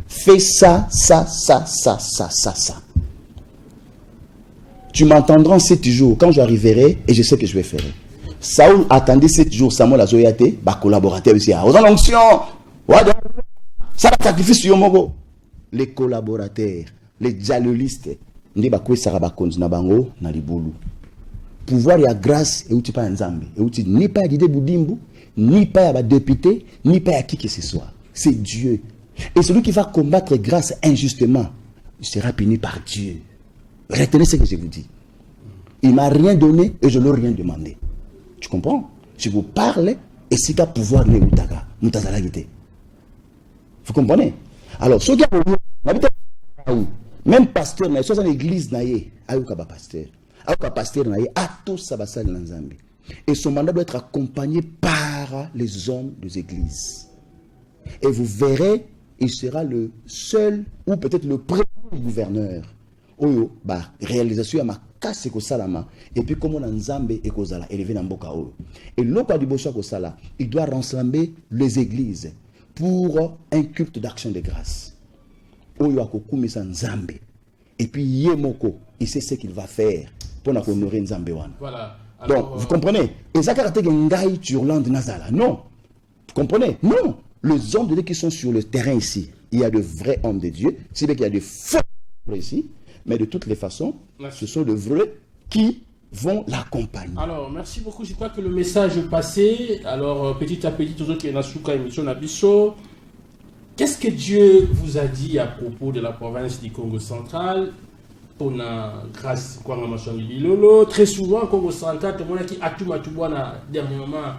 Fais ça, ça, ça, ça, ça, ça, ça. Tu m'entendras en 7 jours quand j'arriverai et je sais que je vais faire. Saoul attendait 7 jours, Samuel a zoyate, bah collaborateur aussi. Aux l'onction, ça va sacrifier sur Yomogo. Les collaborateurs, les dialogistes, ni bakwe sarabakonzi na bango na libulu. Pouvoir et grâce et outil pas nzambe, et outil ni pas d'idée boudimbu, ni pas à député, ni pas à qui que ce soit. C'est Dieu. Et celui qui va combattre grâce injustement, il sera puni par Dieu. Retenez ce que je vous dis. Il ne m'a rien donné et je ne lui ai rien demandé. Tu comprends? Je vous parle et c'est qu'à pouvoir les moutaga. Vous comprenez? Alors, ce qui a même pasteur, soit dans l'église, pasteur. Pasteur, et son mandat doit être accompagné par les hommes des églises. Et vous verrez, il sera le seul ou peut-être le premier gouverneur. Oyo, réalisation à ma casse ko salama et puis comme on a nzambe et kozala élevé dans mboka oyo. Et l'oka du bosso ko sala, il doit rassembler les églises pour un culte d'action de grâce. Oyo akokumisa nzambe. Et puis yemoko, il sait ce qu'il va faire pour honorer nzambe wana. Voilà. Alors, donc vous comprenez? Et ça caractère ngai turlande nazala. Non. Vous comprenez? Non. Les hommes de Dieu qui sont sur le terrain ici, il y a de vrais hommes de Dieu, c'est vrai qu'il y a de faux ici. Mais de toutes les façons, ce sont de vrais qui vont l'accompagner. Alors, merci beaucoup. Je crois que le message est passé. Alors, petit à petit, tous ceux qui sont dans la émission Nabiso, qu'est-ce que Dieu vous a dit à propos de la province du Congo central? On a, grâce à Lolo, très souvent, Congo central, tout le monde qui a tout dernièrement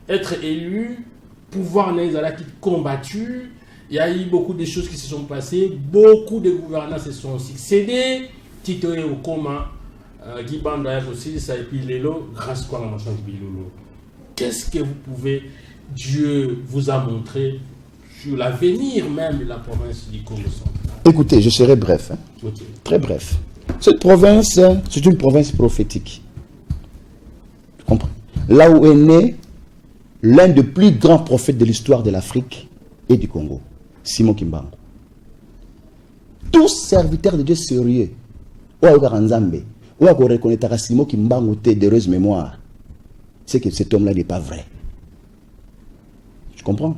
être élu, pouvoir qui combattu. Il y a eu beaucoup de choses qui se sont passées, beaucoup de gouvernants se sont succédés. Tito et Okoma, Guy Banda aussi, ça et puis Lelo, grâce à la machin de Lolo. Qu'est-ce que vous pouvez, Dieu vous a montré sur l'avenir même de la province du Congo central? Écoutez, je serai bref, okay. Très bref. Cette province, c'est une province prophétique. Tu comprends? Là où est né l'un des plus grands prophètes de l'histoire de l'Afrique et du Congo. Simon Kimbangu. Tous serviteurs de Dieu sérieux, ou à Nzambe, ou à reconnaître Simon Kimbangu d'heureuse mémoire, c'est que cet homme-là n'est pas vrai. Tu comprends?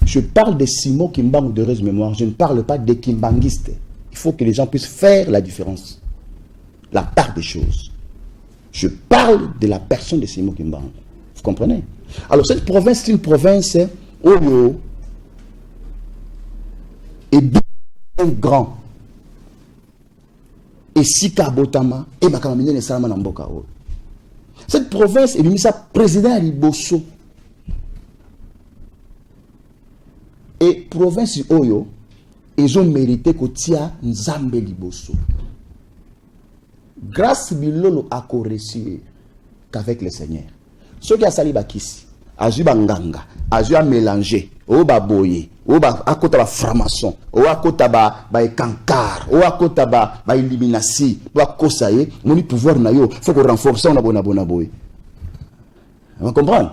Je parle de Simon Kimbangu d'heureuse mémoire, je ne parle pas des Kimbanguistes. Il faut que les gens puissent faire la différence, la part des choses. Je parle de la personne de Simon Kimbangu. Vous comprenez? Alors cette province, c'est une province où et bien grand. et Sika Botama, et Bakamamine et Salama Namboka. Cette province est mise à président à Liboso. Et province Oyo, ils ont mérité que tia Nzambe Liboso. Grâce Bilolo a corrécé qu'avec le Seigneur. Ceux qui ont sali bakisi, azu banganga, azu a mélangé, ou ba boye, ou ba akota ba franc-maçon, ou akota ba kankar, ou akota ba éliminasi, ou akosaye, moni pouvoir na yo, faut qu'on renforce on a bona boye. Vous comprenez?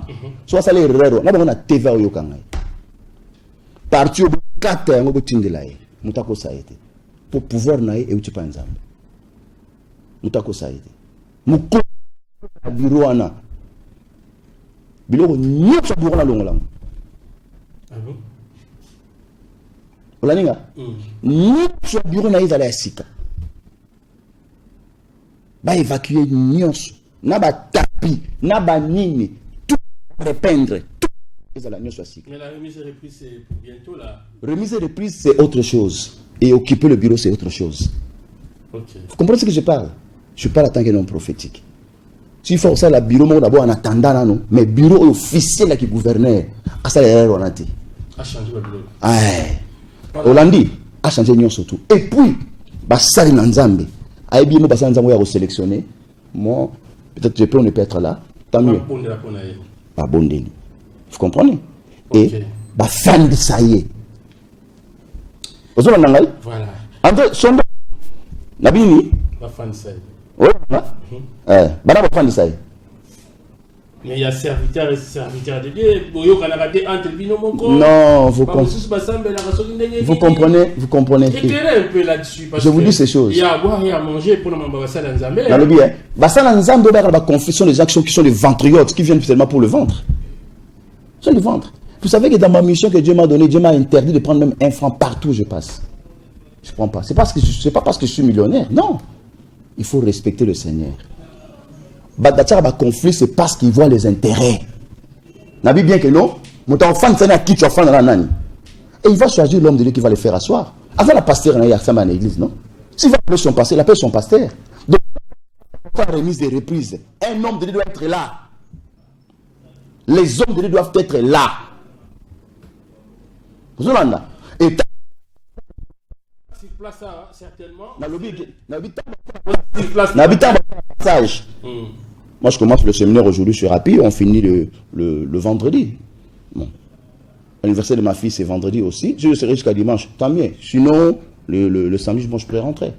Soit ça les rero, na bona TV oyo kanga. Parti au 4 ngo botindela ye, mutako saete. Pour pouvoir na ye e uti pa nzambe. Mutako saete. Muko bureau ana. Biloko nyotso bureau na longola. Ah bon? Olaninga? Nyotso bureau na izala ya sika. Ba évacuer nyotso, na ba tapi, na ba nini, tout repeindre, tout izala nyotso ya sika. Mais la remise et reprise c'est pour bientôt là. Remise et reprise c'est autre chose et occuper le bureau c'est autre chose. OK. Vous comprenez ce que je parle? Je parle en tant qu'un homme prophétique. Si faut ça, le bureau, d'abord en attendant, non, mais bureau officiel là qui gouverneur, à ça l'erreur on a dit. A changé le bureau. Hollandi a changé l'union surtout. Et puis, Bassari Nanzambe, a bien Bassari Nanzambe a resélectionné. Moi, peut-être je peux ne pas être là. Tant mieux. Pas bon délit. Vous comprenez? Et Bafan de ça y est. Vous avez un voilà. André, son Nabini. Bafan de ça y est. Oui, mais il y a serviteur et serviteur de Dieu. Non, vous comprenez. Éclairez un peu là-dessus. Je vous dis ces choses. Il y a à boire et à manger pour nous Bassal Nzambe. Dans le bien. Bassal Nzambe, la confession des actions qui sont des ventriotes, qui viennent seulement pour le ventre. C'est le ventre. Vous savez que dans ma mission que Dieu m'a donnée, Dieu m'a interdit de prendre même un franc partout où je passe. Je ne prends pas. C'est pas parce que je suis millionnaire. Non. Il faut respecter le Seigneur. Conflit, c'est parce qu'il voit les intérêts. N'a bien que non, mon enfant, c'est un qui tu as nani. Et il va choisir l'homme de Dieu qui va le faire asseoir. Avant la pasteur, il y a femme à l'église, non? S'il va appeler son pasteur, il appelle son pasteur. Donc, pas remise des reprises. Un homme de Dieu doit être là. Les hommes de Dieu doivent être là. Vous entendez? Et certainement. Moi, je commence le séminaire aujourd'hui, je suis rapide, on finit le vendredi. Bon. L'anniversaire de ma fille, c'est vendredi aussi. Je serai jusqu'à dimanche, tant mieux. Sinon, le samedi, je pourrais rentrer.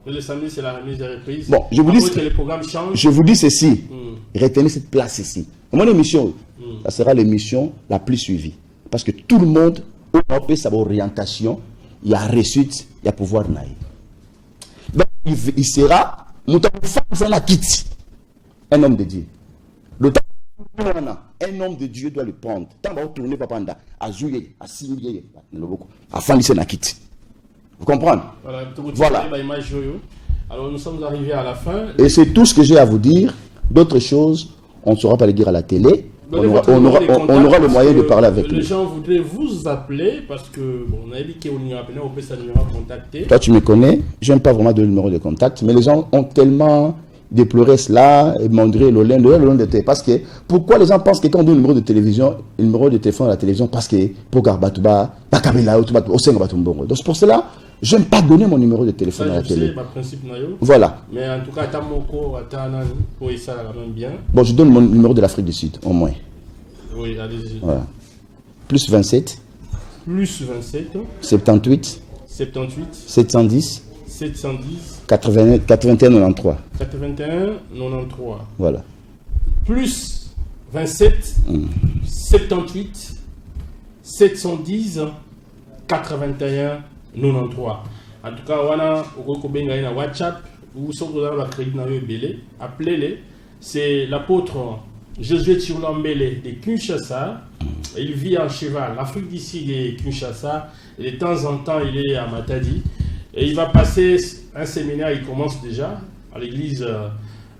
Le samedi, c'est la remise des reprises. Bon, je vous dis ceci. Retenez cette place ici. Mon émission, ça sera l'émission la plus suivie. Parce que tout le monde, au Europe, sa orientation, il y a réussite, il y a pouvoir naïf. Donc, il sera un homme de Dieu. Le temps un homme de Dieu doit le prendre. Tant va tourner papanda, à jouer, à signer, à faire na quitte. Vous comprenez? Voilà. Alors nous sommes arrivés à la fin. Et c'est tout ce que j'ai à vous dire. D'autres choses, on ne saura pas les dire à la télé. On aura le moyen de parler avec les gens voudraient vous appeler parce que on a dit qu'on a appelé, on peut s'annuler à contacter. Toi, tu me connais, je n'aime pas vraiment de numéro de contact, mais les gens ont tellement déploré cela et montré le lien de télé. Parce que pourquoi les gens pensent que quand on donne le numéro de télévision, le numéro de téléphone à la télévision, parce que pour Garbatuba, Bakabela, donc c'est pour cela. Je n'aime pas donner mon numéro de téléphone à la télé. Voilà. Mais en tout cas, ça bien. Bon, je donne mon numéro de l'Afrique du Sud, au moins. Oui, allez-y. Voilà. Plus 27. Plus 27. 78. 78. 710. 710. 81 93. 81 93. Voilà. Plus 27. 78. 710. 81 93. En tout cas, on a WhatsApp ou sur le crédit appelez-les. C'est l'apôtre Josué Tshilambele de Kinshasa. Il vit en cheval, l'Afrique d'ici de Kinshasa. Et de temps en temps, il est à Matadi. Et il va passer un séminaire, il commence déjà à l'église,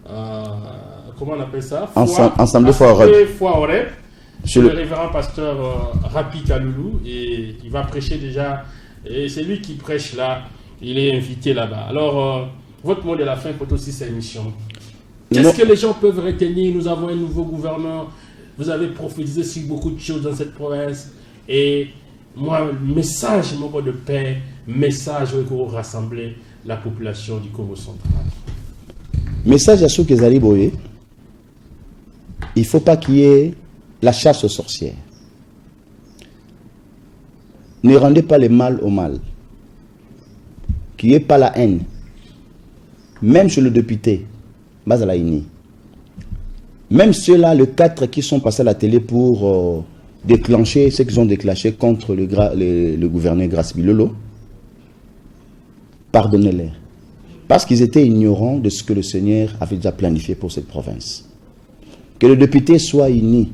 comment on appelle ça? Ensemble Foi Oreb. Chez le révérend pasteur Rapi Kaloulou. Et il va prêcher déjà. Et c'est lui qui prêche là. Il est invité là-bas. Alors, votre mot de la fin pour aussi cette émission. Qu'est-ce que les gens peuvent retenir? Nous avons un nouveau gouvernement. Vous avez prophétisé sur beaucoup de choses dans cette province. Et moi, message de paix, message pour rassembler la population du Congo central. Message à ceux qui allaient boyer. Il ne faut pas qu'il y ait la chasse aux sorcières. Ne rendez pas le mal au mal. Qu'il n'y ait pas la haine. Même chez le député, Bazalaini. Même ceux-là, les 4 qui sont passés à la télé pour déclencher ce qu'ils ont déclenché contre le gouverneur Grace Bilolo, pardonnez-les. Parce qu'ils étaient ignorants de ce que le Seigneur avait déjà planifié pour cette province. Que les députés soient unis,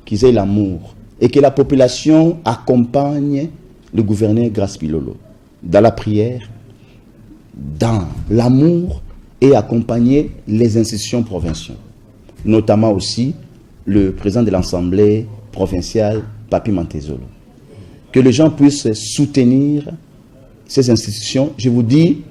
qu'ils aient l'amour, et que la population accompagne le gouverneur Grace Bilolo dans la prière, dans l'amour, et accompagner les institutions provinciales, notamment aussi le président de l'Assemblée provinciale, Papi Mantezolo. Que les gens puissent soutenir ces institutions. Je vous dis,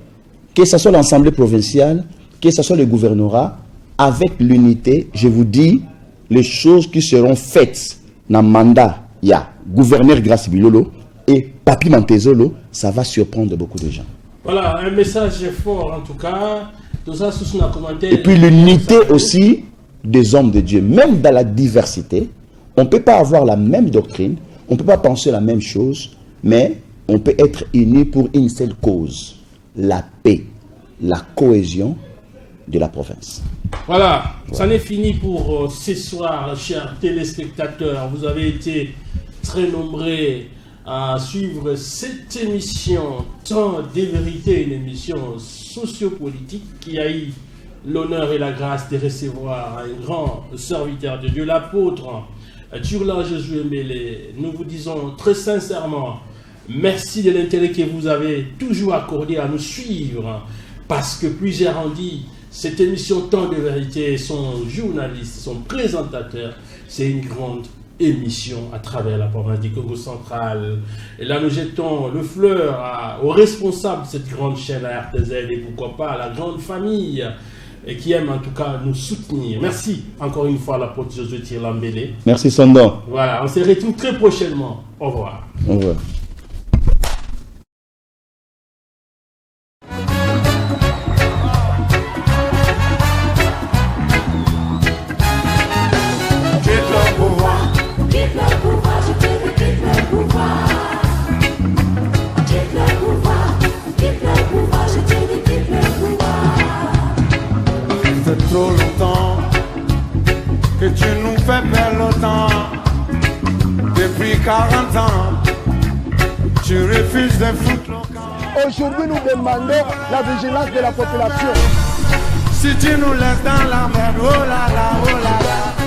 que ce soit l'Assemblée provinciale, que ce soit le gouvernorat, avec l'unité, je vous dis, les choses qui seront faites dans le mandat, il y a gouverneur Grace Bilolo et Papi Mantezolo, ça va surprendre beaucoup de gens. Voilà, un message fort en tout cas. Tout ça sous un commentaire. Et puis l'unité aussi des hommes de Dieu. Même dans la diversité, on ne peut pas avoir la même doctrine, on ne peut pas penser la même chose, mais on peut être unis pour une seule cause, la paix, la cohésion de la province. Voilà, ça n'est fini pour ce soir, chers téléspectateurs. Vous avez été très nombreux à suivre cette émission Temps de vérité, une émission sociopolitique qui a eu l'honneur et la grâce de recevoir un grand serviteur de Dieu, l'apôtre Turla Josué Mbele. Nous vous disons très sincèrement merci de l'intérêt que vous avez toujours accordé à nous suivre, parce que plusieurs ont dit cette émission Temps de vérité, son journaliste, son présentateur, c'est une grande émission à travers la province du Congo central. Et là, nous jetons le fleur aux responsables de cette grande chaîne à RTZ et pourquoi pas à la grande famille et qui aime en tout cas nous soutenir. Merci encore une fois à l'apôtre Josué Turla Mbele. Merci Sondon. Voilà, on se retrouve très prochainement. Au revoir. Au revoir. Trop longtemps que tu nous fais perdre le temps. Depuis 40 ans, tu refuses de foutre le camp. Aujourd'hui, nous demandons la vigilance de la population. Si tu nous laisses dans la merde, oh là là, oh là là.